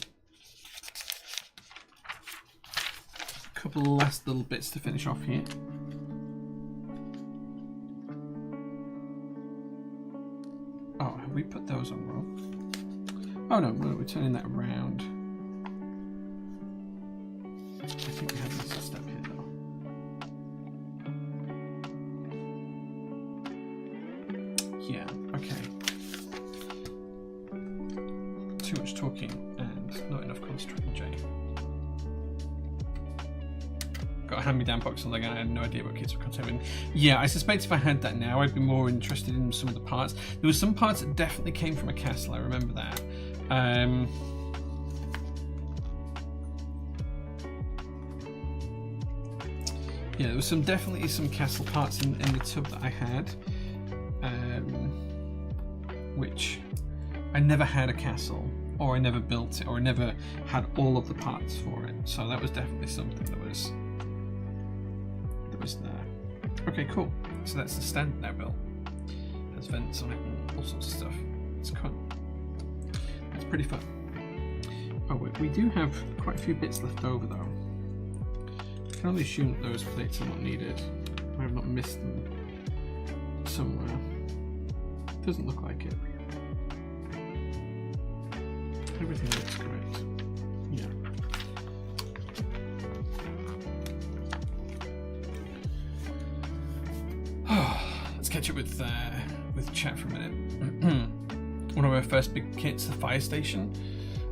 A couple of last little bits to finish off here. Oh, have we put those on wrong? Oh no, we're turning that around. I think we have this step here though. Yeah, okay. Too much talking and not enough concentrating, Jay. Got a hand-me-down box on Lego and I had no idea what kits were contained. Yeah, I suspect if I had that now, I'd be more interested in some of the parts. There were some parts that definitely came from a castle, I remember that. Yeah, there was definitely some castle parts in the tub that I had, which I never had a castle, or I never built it, or I never had all of the parts for it. So that was definitely something that was there. Okay, cool. So that's the stand now built. Has vents on it and all sorts of stuff. It's cool. It's pretty fun. Oh, we do have quite a few bits left over though. I can only assume that those plates are not needed. I have not missed them somewhere. Doesn't look like it. Everything looks correct. Yeah. Let's catch up with chat for a minute. One of our first big kits, the fire station.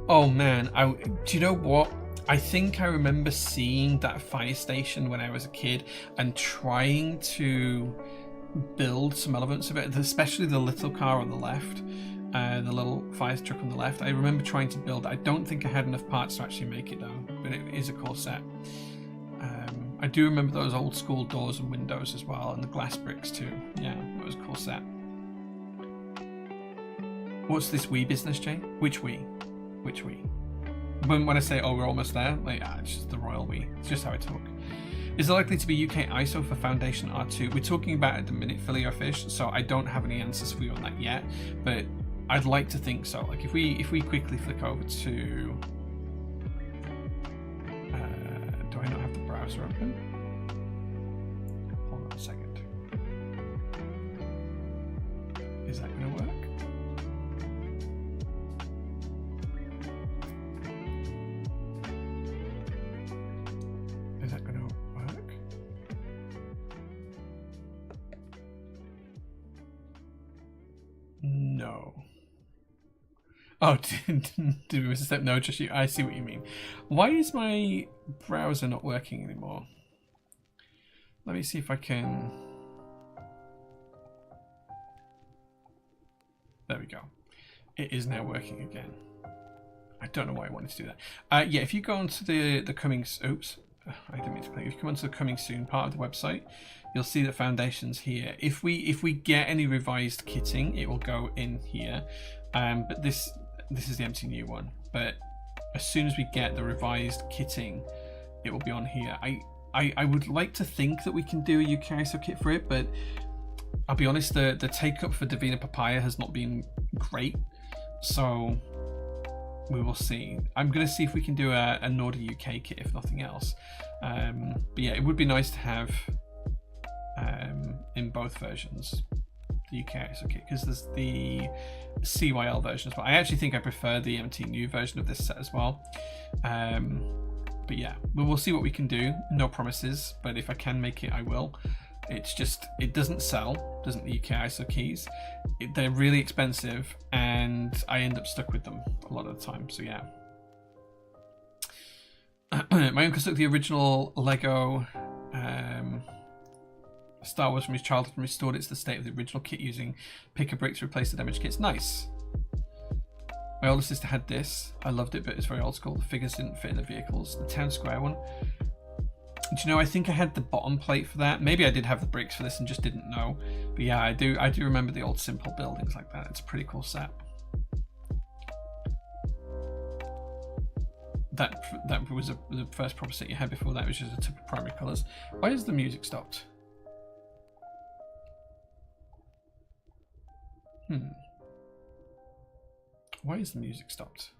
Oh man, do you know what? I think I remember seeing that fire station when I was a kid and trying to build some elements of it, especially the little car on the left, the little fire truck on the left. I remember trying to build it. I don't think I had enough parts to actually make it though, but it is a cool set. I do remember those old school doors and windows as well, and the glass bricks too. Yeah, it was a cool set. What's this Wii business, Jay? Which Wii? Which Wii? When I say, oh, we're almost there, like, it's just the royal Wii. It's just how I talk. Is there likely to be UK ISO for Foundation R2? We're talking about it at the minute, Fillet Fish, so I don't have any answers for you on that yet, but I'd like to think so. Like, if we quickly flick over to... do I not have the browser open? Hold on a second. Is that going to work? Is that going to work? No. Oh, did we miss a step? No, just you. I see what you mean. Why is my browser not working anymore? Let me see if I can... There we go. It is now working again. I don't know why I wanted to do that. Yeah, if you go onto the coming... Oops. I didn't mean to click. If you come onto the coming soon part of the website, you'll see the foundations here. If we get any revised kitting, it will go in here. But this is the empty new one. But as soon as we get the revised kitting, it will be on here. I would like to think that we can do a UK ISO kit for it, but I'll be honest, the take up for Divina Papaya has not been great. So we will see. I'm going to see if we can do a Nordic UK kit, if nothing else. But yeah, it would be nice to have in both versions the UK ISO kit, because there's the CYL version as well. I actually think I prefer the MT new version of this set as well. But yeah, we'll see what we can do. No promises, but if I can make it, I will. It's just, it doesn't sell, doesn't the UK ISO keys. They're really expensive, and I end up stuck with them a lot of the time, so yeah. My uncle took the original Lego Star Wars from his childhood and restored it to the state of the original kit using picker brick to replace the damaged kits. Nice. My older sister had this. I loved it, but it's very old school. The figures didn't fit in the vehicles. The town square one. Do you know, I think I had the bottom plate for that. Maybe I did have the bricks for this and just didn't know. But yeah, I do remember the old simple buildings like that. It's a pretty cool set. that was the first proper set you had. Before that it was just a tip of primary colours. Why has the music stopped? Why is the music stopped?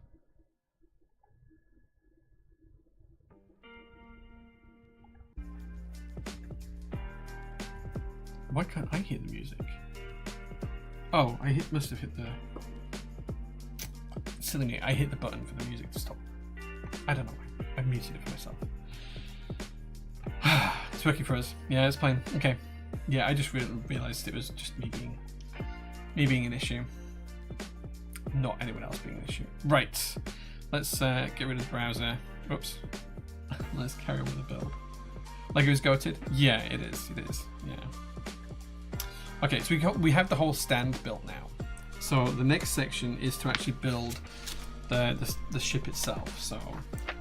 Why can't I hear the music? Oh, must have hit the... Silly me, I hit the button for the music to stop. I don't know why. I've muted it for myself. It's working for us. Yeah, it's playing. Okay. Yeah, I just realised it was just me being an issue. Not anyone else being an issue. Right. Let's get rid of the browser. Oops. Let's carry on with the build. Like it was goated? Yeah, it is. It is. Yeah. Okay, so we have the whole stand built now. So the next section is to actually build the ship itself. So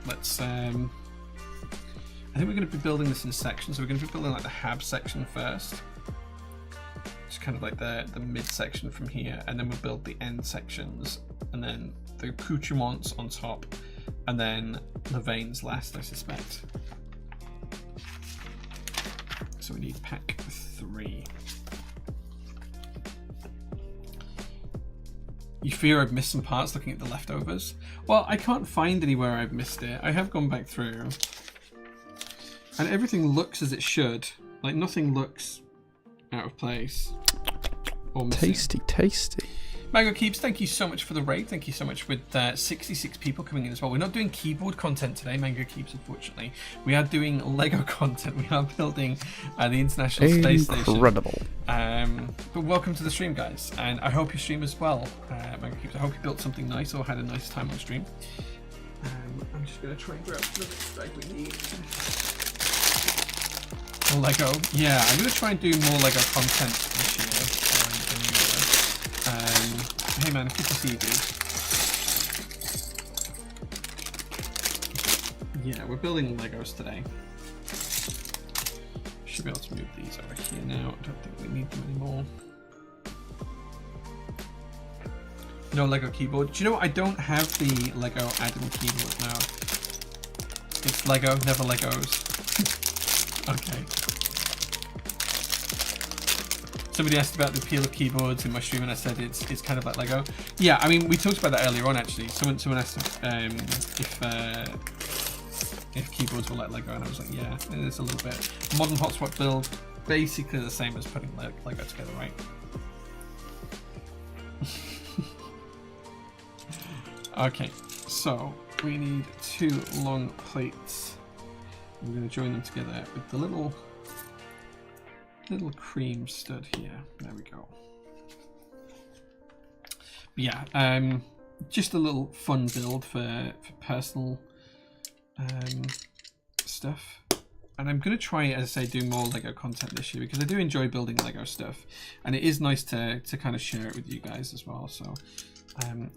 let's I think we're going to be building this in sections. So we're going to be building like the hab section first. Just kind of like the mid section from here, and then we'll build the end sections, and then the accoutrements on top, and then the vanes last, I suspect. So we need pack 3. You fear I've missed some parts looking at the leftovers? Well, I can't find anywhere I've missed it. I have gone back through. And everything looks as it should. Like nothing looks out of place or missing. Tasty, tasty. Mango Keeps, thank you so much for the raid. Thank you so much with 66 people coming in as well. We're not doing keyboard content today, Mango Keeps, unfortunately. We are doing Lego content. We are building the International Space Station. Incredible. But welcome to the stream, guys. And I hope you stream as well, Mango Keeps. I hope you built something nice or had a nice time on stream. I'm just going to try and grab the next bag we need. Lego. Yeah, I'm going to try and do more Lego content this year. Hey man, if you can see these. Yeah, we're building Legos today. Should be able to move these over here now. I don't think we need them anymore. No Lego keyboard. Do you know what? I don't have the Lego add-in keyboard now. It's Lego, never Legos. Okay. Somebody asked about the appeal of keyboards in my stream, and I said it's kind of like Lego. Yeah, I mean we talked about that earlier on actually. Someone asked if keyboards were like Lego, and I was like, yeah, it is a little bit. Modern hotspot build, basically the same as putting Lego together, right? Okay, so we need 2 long plates. We're going to join them together with the little cream stud here. There we go. But yeah, just a little fun build for personal stuff. And I'm going to try, as I say, do more Lego content this year because I do enjoy building Lego stuff, and it is nice to kind of share it with you guys as well. So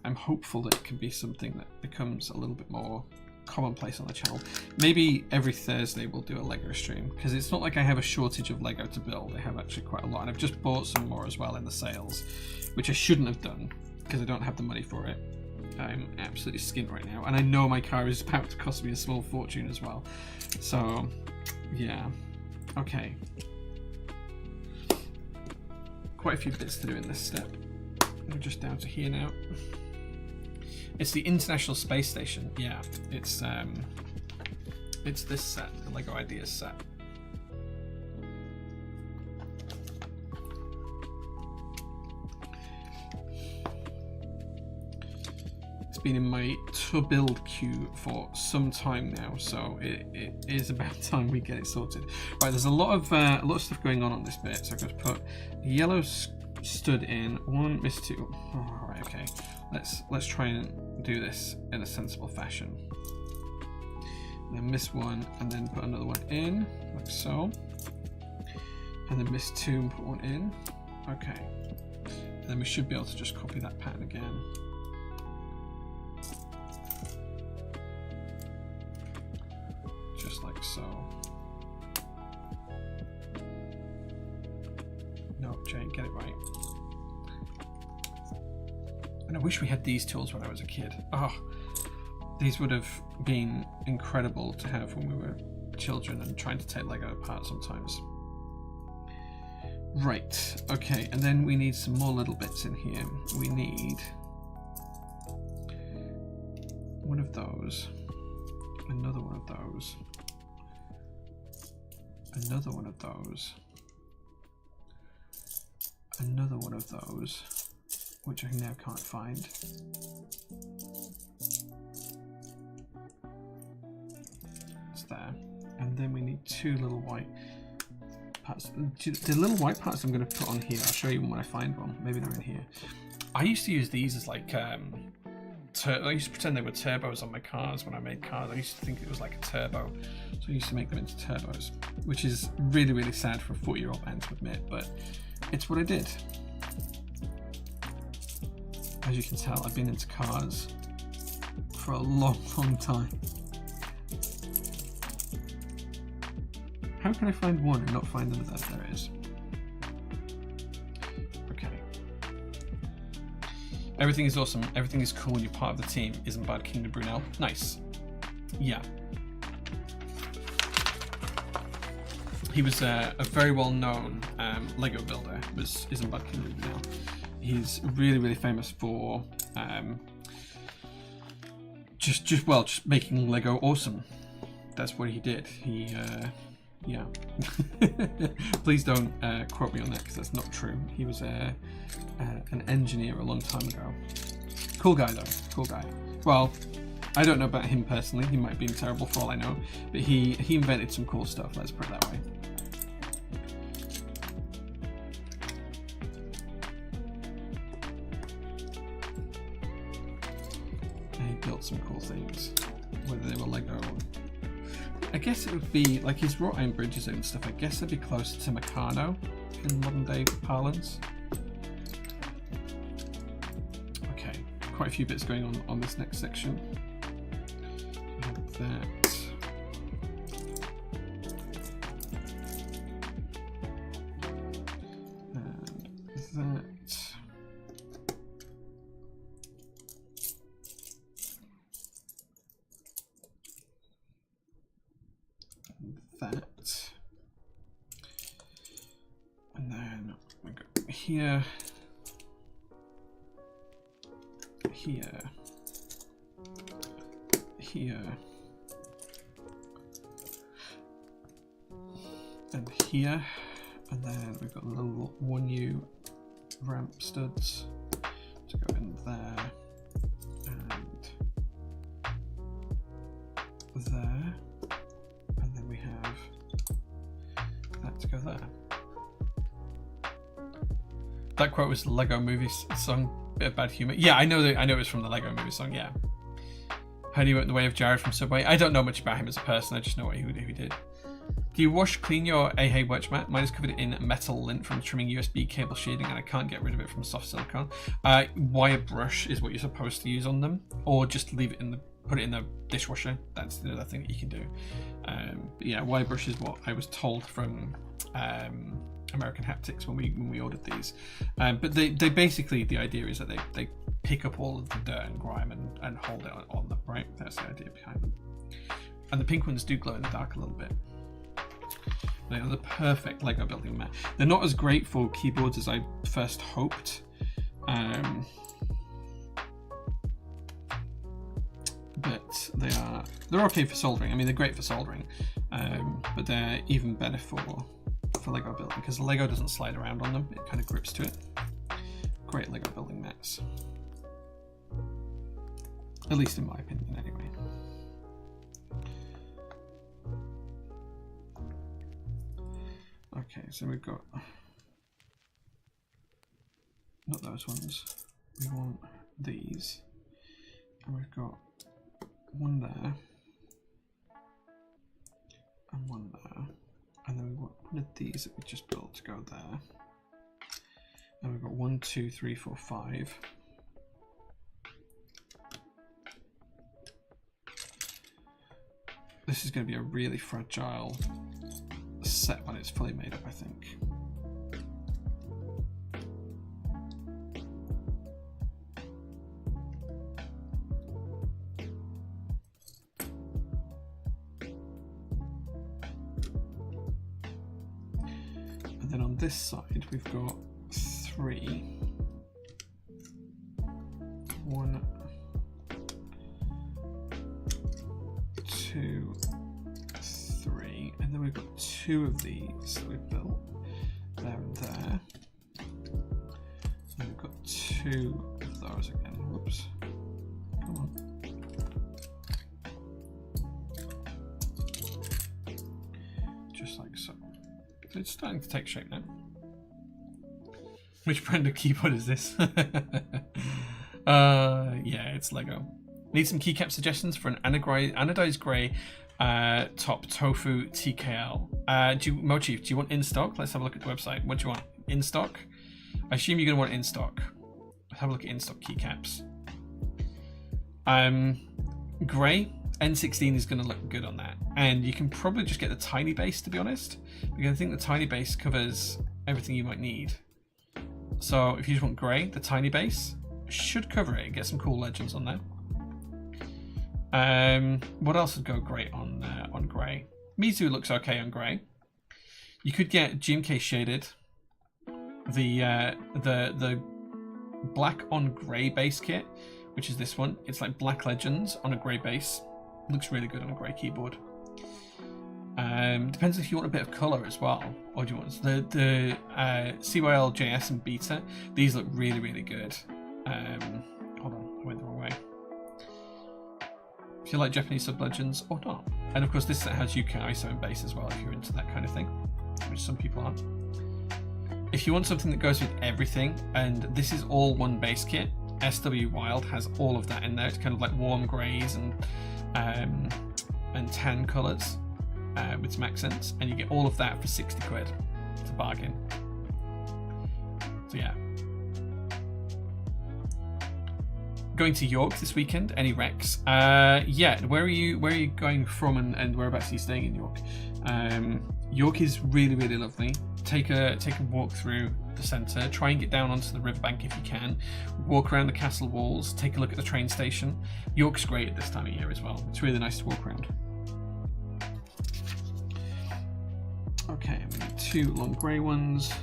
I'm hopeful that it can be something that becomes a little bit more commonplace on the channel. Maybe every Thursday we'll do a Lego stream because it's not like I have a shortage of Lego to build. I have actually quite a lot, and I've just bought some more as well in the sales, which I shouldn't have done because I don't have the money for it. I'm absolutely skint right now, and I know my car is about to cost me a small fortune as well. So yeah, okay, quite a few bits to do in this step. We're just down to here now. It's the International Space Station. Yeah, it's this set, the Lego Ideas set. It's been in my to build queue for some time now, so it is about time we get it sorted. Right, there's a lot of stuff going on this bit, so I've got to put a yellow stud in. 1, miss 2. Oh, right, okay. Let's try and do this in a sensible fashion. And then miss 1 and then put another one in, like so. And then miss 2 and put 1 in. Okay. And then we should be able to just copy that pattern again. Just like so. No, Jay, get it right. And I wish we had these tools when I was a kid. Oh, These would have been incredible to have when we were children and trying to take Lego apart sometimes. Right, okay, and then we need some more little bits in here. We need one of those, another one of those, another one of those, another one of those, which I now can't find. It's there. And then we need two little white parts. The little white parts I'm going to put on here, I'll show you when I find one. Maybe they're in here. I used to use these as like, I used to pretend they were turbos on my cars when I made cars. I used to think it was like a turbo. So I used to make them into turbos, which is really, really sad for a 40-year-old man to admit, but it's what I did. As you can tell, I've been into cars for a long, long time. How can I find one and not find another? There it is. Okay. Everything is awesome. Everything is cool when you're part of the team. Isn't bad, Kingdom Brunel? Nice. Yeah. He was a very well-known Lego builder. Isn't bad, Kingdom Brunel. He's really, really famous for just making Lego awesome. That's what he did. He yeah. Please don't quote me on that because that's not true. He was an engineer a long time ago. Cool guy though. Cool guy. Well, I don't know about him personally. He might be terrible for all I know, but he invented some cool stuff. Let's put it that way. Some cool things, whether they were Lego. I guess it would be like his wrought iron bridges and stuff. I guess it'd be closer to Meccano in modern day parlance. Okay, quite a few bits going on this next section. We have that. And that. That, and then we go here, here, here, and here, and then we've got the little 1U ramp studs to go in there, and there. To go there. That quote was the Lego movie song, bit of bad humor. Yeah, I know it was from the Lego movie song. Yeah. How do you work the way of Jared from Subway? I don't know much about him as a person. I just know what he did. Do you clean your AHA wedge mat? Mine is covered in metal lint from trimming USB cable shading, and I can't get rid of it from soft silicone. Wire brush is what you're supposed to use on them, or just leave it put it in the dishwasher. That's the other thing that you can do. But yeah, wire brush is what I was told from American Haptics when we ordered these. But they basically, the idea is that they pick up all of the dirt and grime and hold it on them, right? That's the idea behind them. And the pink ones do glow in the dark a little bit. They are the perfect Lego building mat. They're not as great for keyboards as I first hoped. But they're okay for soldering. I mean, they're great for soldering, but they're even better for Lego building because the Lego doesn't slide around on them. It kind of grips to it. Great Lego building mats, at least in my opinion, anyway. Okay, so we've got not those ones. We want these, and we've got one there and one there, and then we want one of these that we just built to go there, and we've got 1, 2, 3, 4, 5. This is going to be a really fragile set when it's fully made up, I think. this side we've got 3. 1, 2, 3, and then we've got 2 of these that we've built there and there. And we've got 2 of those again. Whoops. Come on. Just like so. So it's starting to take shape now. Which brand of keyboard is this? Yeah, it's Lego. Need some keycap suggestions for an anodized grey top tofu TKL. Mochi, do you want in stock? Let's have a look at the website. What do you want? In stock? I assume you're going to want in stock. Let's have a look at in stock keycaps. Grey N16 is going to look good on that, and you can probably just get the tiny base, to be honest, because I think the tiny base covers everything you might need. So if you just want grey, the tiny base should cover it and get some cool legends on there. What else would go great on grey? Mizu looks okay on grey. You could get GMK shaded. The black on grey base kit, which is this one. It's like black legends on a grey base. Looks really good on a grey keyboard. Depends if you want a bit of colour as well, or do you want the CYL JS and Beta? These look really, really good. Hold on, I went the wrong way. If you like Japanese sub-legends or not. And of course this set has UK ISO and base as well if you're into that kind of thing, which some people aren't. If you want something that goes with everything, and this is all one base kit, SW Wild has all of that in there. It's kind of like warm greys and tan colours with some accents, and you get all of that for 60 quid. It's a bargain. So yeah. Going to York this weekend? Any recs? Yeah. Where are you going from, and whereabouts are you staying in York? York is really, really lovely. Take a walk through the centre. Try and get down onto the riverbank if you can. Walk around the castle walls. Take a look at the train station. York's great at this time of year as well. It's really nice to walk around. Okay, we need 2 long grey ones.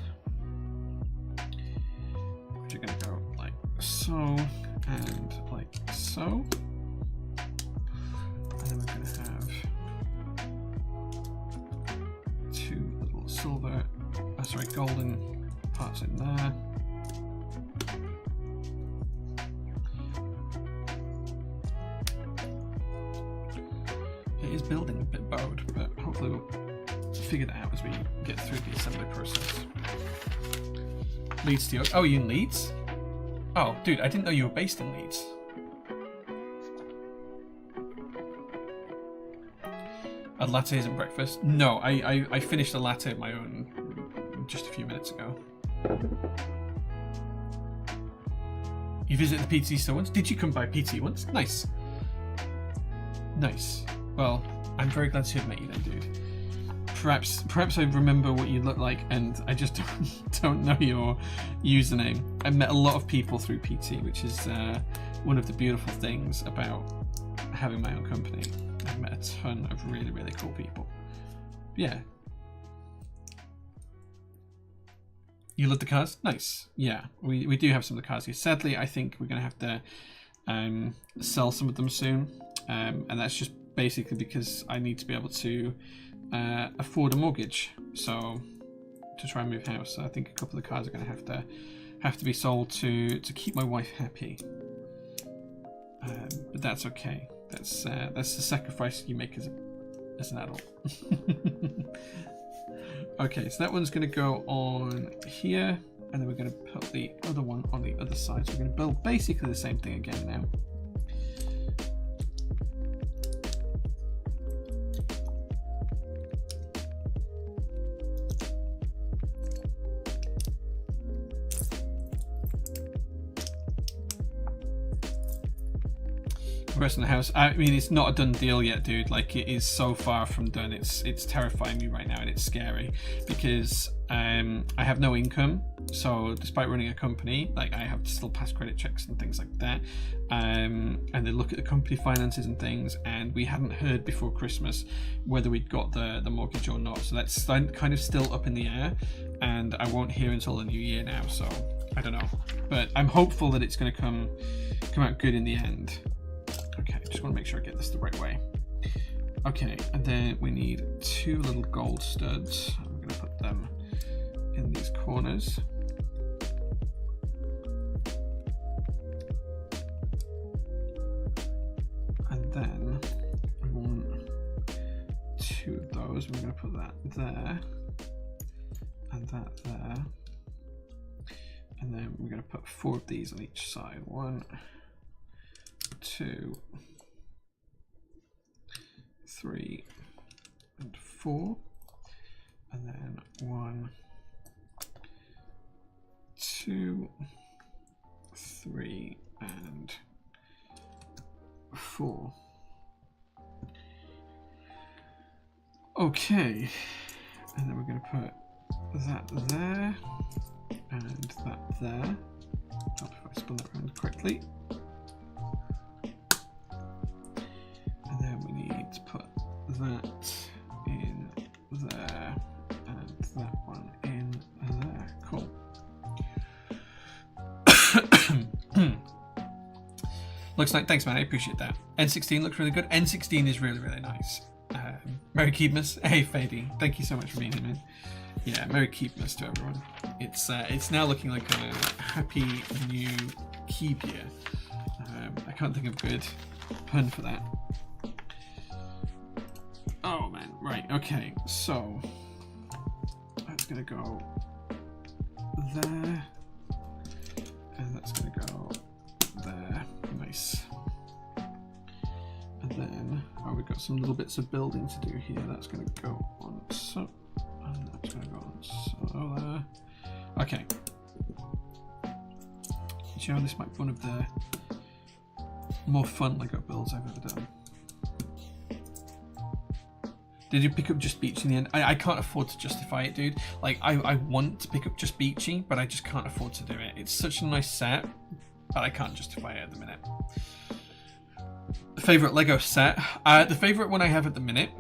Which are going to go like so. And like so. And then we're going to have 2 little silver, golden parts in there. It is building a bit bowed, but hopefully we'll figure that out as we get through the assembly process. Leeds to York. Oh, are you in Leeds? Oh, dude, I didn't know you were based in Leeds. A latte isn't breakfast? No, I finished a latte of my own just a few minutes ago. You visited the PT store once? Did you come by PT once? Nice. Nice. Well, I'm very glad to have met you then, dude. Perhaps I remember what you look like, and I just don't know your username. I met a lot of people through PT, which is one of the beautiful things about having my own company. I've met a ton of really, really cool people. Yeah. You love the cars? Nice. Yeah, we do have some of the cars here. Sadly, I think we're going to have to sell some of them soon, and that's just basically because I need to be able to afford a mortgage, so to try and move house. So I think a couple of the cars are going to have to be sold to keep my wife happy. But that's okay. That's the sacrifice you make as an adult. Okay, so that one's going to go on here, and then we're going to put the other one on the other side. So we're going to build basically the same thing again now. progressing the house. I mean, it's not a done deal yet, dude. Like, it is so far from done. It's terrifying me right now, and it's scary because I have no income. So despite running a company, like, I have to still pass credit checks and things like that. And they look at the company finances and things, and we hadn't heard before Christmas whether we'd got the mortgage or not. So that's kind of still up in the air, and I won't hear until the new year now. So I don't know, but I'm hopeful that it's going to come out good in the end. Okay, just want to make sure I get this the right way. Okay, and then we need 2 little gold studs. I'm going to put them in these corners. And then I want 2 of those. We're going to put that there and that there. And then we're going to put 4 of these on each side. 1, 2, 3, and 4. And then 1, 2, 3, and 4. Okay. And then we're going to put that there. And that there. Not if I spun that around correctly. And then we need to put that in there and that one in there. Cool. Looks like, thanks man, I appreciate that. N16 looks really good. N16 is really, really nice. Merry Keepmas. Hey Fady, thank you so much for being here, man. Yeah, Merry Keepmas to everyone. It's now looking like a happy new keep year. I can't think of a good pun for that. Oh man, right, okay, so that's gonna go there, and that's gonna go there. Nice. And then we've got some little bits of building to do here. That's gonna go on so, and that's gonna go on so there. Okay. Joe, this might be one of the more fun Lego builds I've ever done. Did you pick up Just Beachy in the end? I can't afford to justify it, dude. Like, I want to pick up Just Beachy, but I just can't afford to do it. It's such a nice set, but I can't justify it at the minute. Favorite Lego set? The favorite one I have at the minute,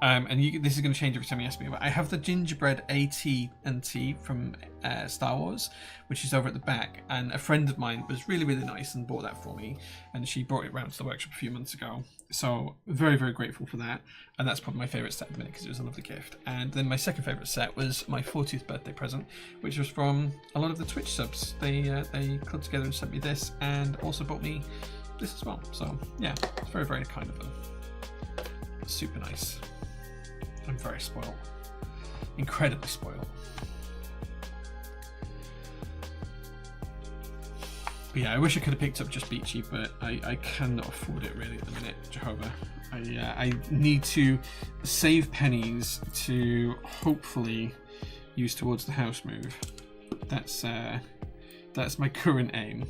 and this is going to change every time you ask me, but I have the gingerbread AT&T from Star Wars, which is over at the back, and a friend of mine was really, really nice and bought that for me, and she brought it round to the workshop a few months ago, so very, very grateful for that, and that's probably my favourite set at the minute because it was a lovely gift. And then my second favourite set was my 40th birthday present, which was from a lot of the Twitch subs. They clubbed together and sent me this, and also bought me this as well, so yeah, it's very, very kind of them. Super nice. I'm very spoiled. Incredibly spoiled. But yeah, I wish I could have picked up Just Beachy, but I cannot afford it really at the minute, Jehovah. I need to save pennies to hopefully use towards the house move. That's my current aim.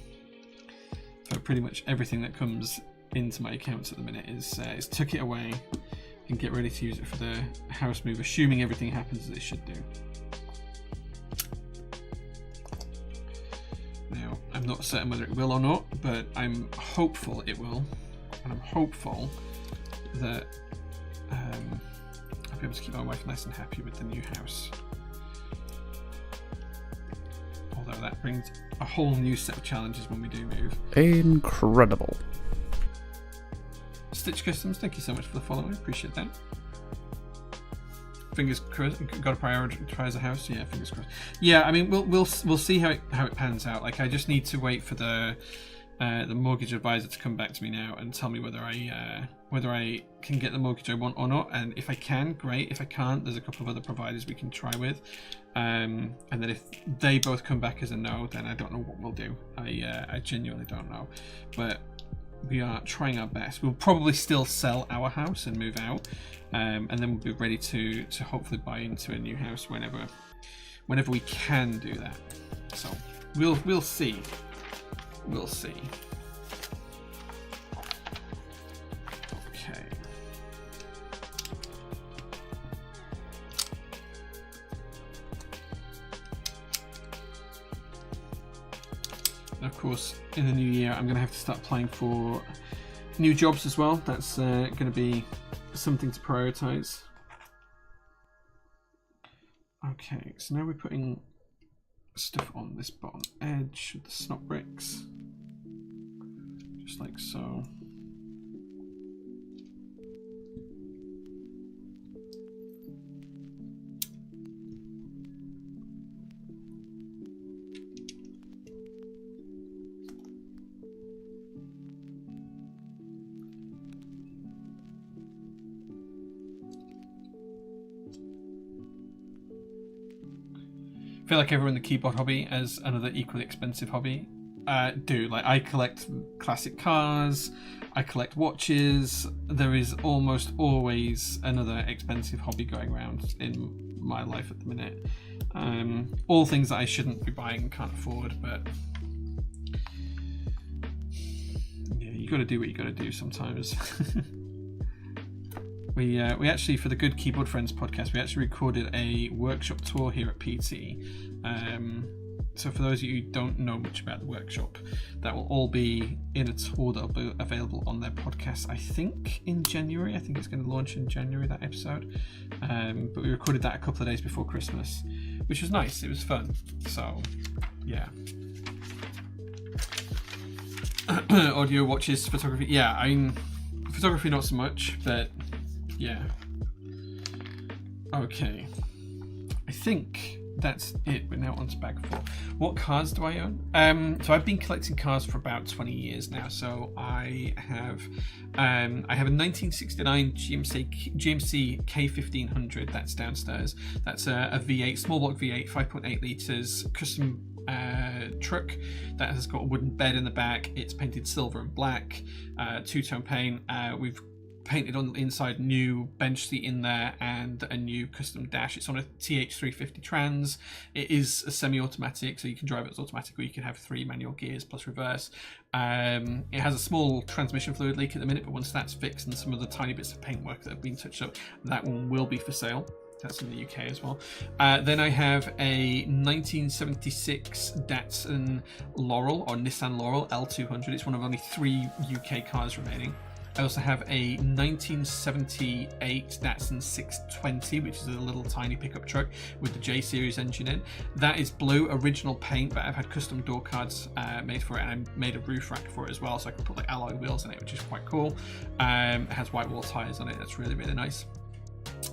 For pretty much everything that comes into my accounts at the minute is tuck it away and get ready to use it for the house move, assuming everything happens as it should do. Now, I'm not certain whether it will or not, but I'm hopeful it will, and I'm hopeful that I'll be able to keep my wife nice and happy with the new house. Although that brings a whole new set of challenges when we do move. Incredible. Stitch Customs, thank you so much for the follow. I appreciate that. Fingers crossed. Got to prioritize a house. Yeah, fingers crossed. Yeah, I mean, we'll see how it pans out. Like, I just need to wait for the mortgage advisor to come back to me now and tell me whether I can get the mortgage I want or not. And if I can, great. If I can't, there's a couple of other providers we can try with. And then if they both come back as a no, then I don't know what we'll do. I genuinely don't know. But we are trying our best. We'll probably still sell our house and move out, and then we'll be ready to hopefully buy into a new house whenever we can do that. So we'll see. We'll see. course, in the new year, I'm going to have to start applying for new jobs as well. That's going to be something to prioritize. Okay, so now we're putting stuff on this bottom edge of the snot bricks, just like so. I feel like everyone in the keyboard hobby has another equally expensive hobby. Like I collect classic cars, I collect watches. There is almost always another expensive hobby going around in my life at the minute. All things that I shouldn't be buying and can't afford, but yeah, you got to do what you got to do sometimes. We actually, for the Good Keyboard Friends podcast, we actually recorded a workshop tour here at PT. So for those of you who don't know much about the workshop, that will all be in a tour that will be available on their podcast, I think, in January. I think it's going to launch in January, that episode. But we recorded that a couple of days before Christmas, which was nice. It was fun. So, yeah. Audio, watches, photography. Yeah, I mean, photography not so much, but yeah. Okay. I think that's it. We're now on to bag 4. What cars do I own? So I've been collecting cars for about 20 years now. So I have a 1969 GMC K1500 that's downstairs. That's a V8, small block V8, 5.8 litres, custom truck that has got a wooden bed in the back. It's painted silver and black, two-tone paint. We've painted on the inside new bench seat in there and a new custom dash. It's on a TH350 trans. It is a semi-automatic, so you can drive it as automatic, or you can have 3 manual gears plus reverse. It has a small transmission fluid leak at the minute, but once that's fixed and some of the tiny bits of paintwork that have been touched up, that one will be for sale. That's in the UK as well. Then I have a 1976 Datsun Laurel, or Nissan Laurel L200. It's one of only 3 UK cars remaining. I also have a 1978 Datsun 620, which is a little tiny pickup truck with the J series engine in. That is blue, original paint, but I've had custom door cards made for it, and I made a roof rack for it as well, so I can put like alloy wheels in it, which is quite cool. It has white wall tires on it. That's really, really nice.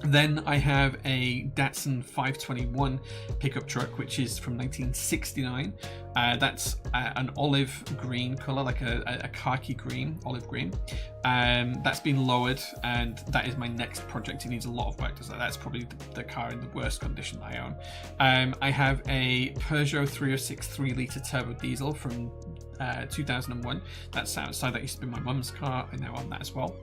Then I have a Datsun 521 pickup truck, which is from 1969. That's an olive green color, like a khaki green, olive green. That's been lowered, and that is my next project. It needs a lot of work. That's probably the car in the worst condition that I own. I have a Peugeot 306 3-litre turbo diesel from 2001. That's outside. That used to be my mum's car. I now own that as well.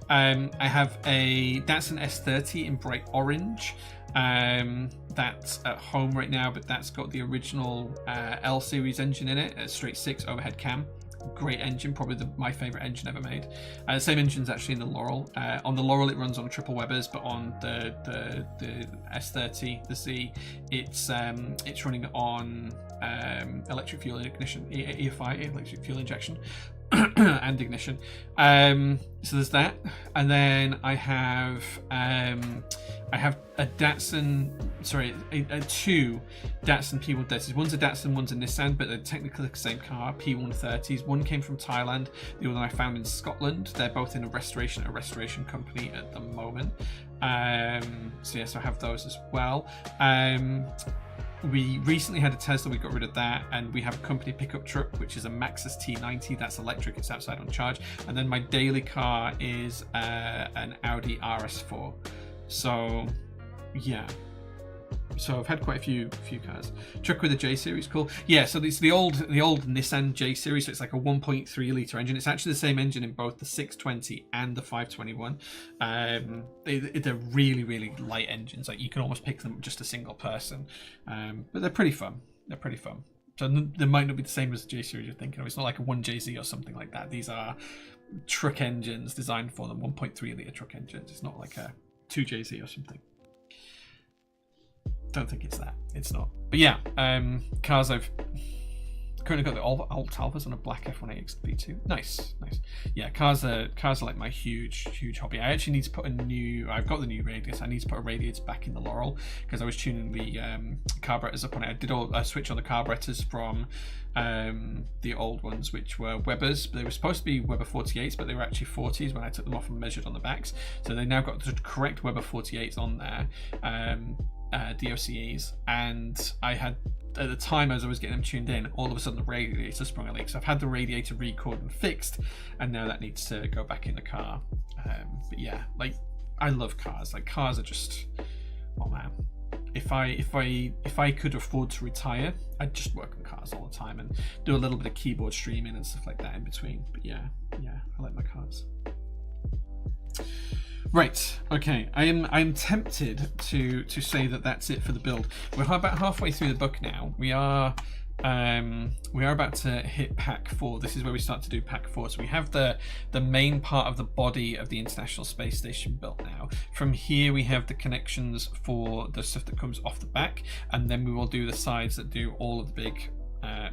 I have a Datsun S30 in bright orange. That's at home right now, but that's got the original L series engine in it, a straight 6 overhead cam. Great engine, probably my favorite engine ever made. The same engine's actually in the Laurel. On the Laurel, it runs on triple Webers, but on the S30, the Z, it's running on electric fuel ignition, EFI, electric fuel injection. And ignition. So there's that, and then I have a Datsun, two Datsun P130s. One's a Datsun, one's a Nissan, but they're technically the same car. P130s. One came from Thailand. The other one I found in Scotland. They're both in a restoration company at the moment. So I have those as well. We recently had a Tesla, we got rid of that, and we have a company pickup truck, which is a Maxus T90. That's electric, it's outside on charge. And then my daily car is an Audi RS4. So, yeah. So I've had quite a few cars. Truck with a J series, cool. Yeah, so it's the old Nissan J series. So it's like a 1.3 litre engine. It's actually the same engine in both the 620 and the 521. They're really, really light engines. Like you can almost pick them just a single person. But they're pretty fun. So they might not be the same as the J series you're thinking of. It's not like a 1JZ or something like that. These are truck engines designed for them. 1.3 litre truck engines. It's not like a 2JZ or something. Don't think it's that. It's not. But yeah, cars I've Currently got the alt alphas on a black F1 XP2. Nice. Yeah, cars are like my huge hobby. I actually need to put I've got the new radius. I need to put a radiator back in the Laurel because I was tuning the carburetors up on it. I switch on the carburetors from the old ones, which were Webers. They were supposed to be Weber 48s, but they were actually 40s when I took them off and measured on the backs. So they now got the correct Weber 48s on there, DOCEs, and I had, at the time as I was getting them tuned in, all of a sudden the radiator sprung a leak. So I've had the radiator recorded and fixed, and now that needs to go back in the car. But yeah, like, I love cars. Like, cars are just, oh man. If I could afford to retire, I'd just work on cars all the time and do a little bit of keyboard streaming and stuff like that in between. But yeah, I like my cars. Right, okay. I'm tempted to say that that's it for the build. We're about halfway through the book now. We are about to hit pack 4. This is where we start to do pack 4. So we have the main part of the body of the International Space Station built now. From here we have the connections for the stuff that comes off the back, and then we will do the sides that do all of the big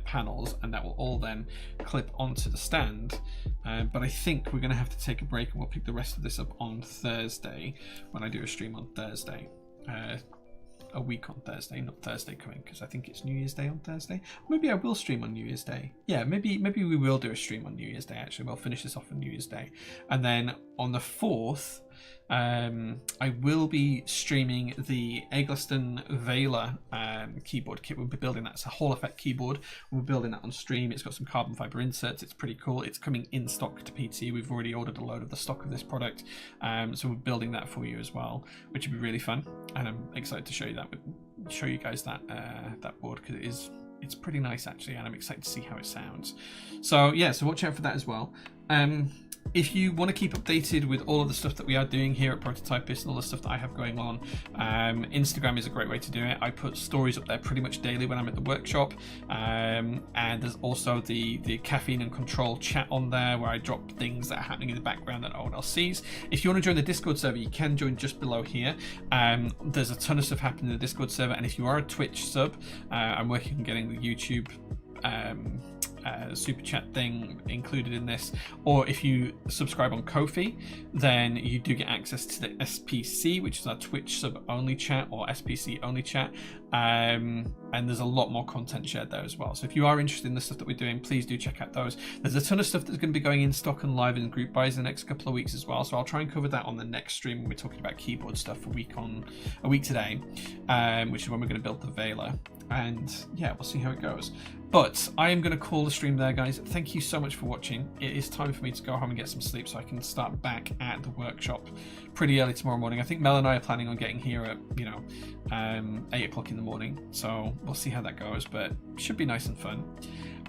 panels, and that will all then clip onto the stand. But I think we're going to have to take a break, and we'll pick the rest of this up on Thursday when I do a stream on Thursday. A week on Thursday, not Thursday coming, because I think it's New Year's Day on Thursday. Maybe I will stream on New Year's Day. Yeah, maybe we will do a stream on New Year's Day. Actually, we'll finish this off on New Year's Day, and then on the 4th, I will be streaming the Eggleston Vella keyboard kit. We'll be building that. It's a Hall Effect keyboard. We're building that on stream. It's got some carbon fiber inserts. It's pretty cool. It's coming in stock to PT. We've already ordered a load of the stock of this product, so we're building that for you as well, which would be really fun. And I'm excited to show you guys that that board, because it's pretty nice actually, and I'm excited to see how it sounds. So yeah, so watch out for that as well. If you want to keep updated with all of the stuff that we are doing here at Prototypist and all the stuff that I have going on, Instagram is a great way to do it. I put stories up there pretty much daily when I'm at the workshop, and there's also the caffeine and control chat on there where I drop things that are happening in the background that no one else sees. If you want to join the Discord server, you can join just below here. There's a ton of stuff happening in the Discord server, and if you are a Twitch sub, I'm working on getting the YouTube super chat thing included in this, or if you subscribe on Ko-fi, then you do get access to the SPC, which is our Twitch sub only chat, or SPC only chat, and there's a lot more content shared there as well. So if you are interested in the stuff that we're doing, please do check out those. There's a ton of stuff that's going to be going in stock and live in group buys in the next couple of weeks as well, so I'll try and cover that on the next stream when we're talking about keyboard stuff a week today, which is when we're going to build the Vela. And yeah, we'll see how it goes. But I am going to call the stream there, guys. Thank you so much for watching. It is time for me to go home and get some sleep so I can start back at the workshop pretty early tomorrow morning. I think Mel and I are planning on getting here at 8 o'clock in the morning, so we'll see how that goes, but it should be nice and fun.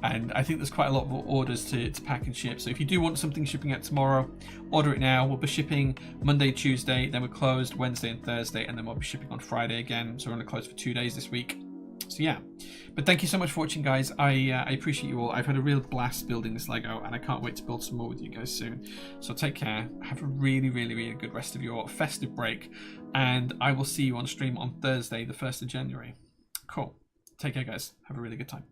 And I think there's quite a lot of orders to pack and ship, so if you do want something shipping out tomorrow, order it now. We'll be shipping Monday, Tuesday, then we're closed Wednesday and Thursday, and then we'll be shipping on Friday again, so we're only closed for 2 days this week. So yeah, but thank you so much for watching, guys. I appreciate you all. I've had a real blast building this Lego, and I can't wait to build some more with you guys soon. So take care, have a really good rest of your festive break, and I will see you on stream on Thursday, the 1st of January. Cool. Take care, guys. Have a really good time.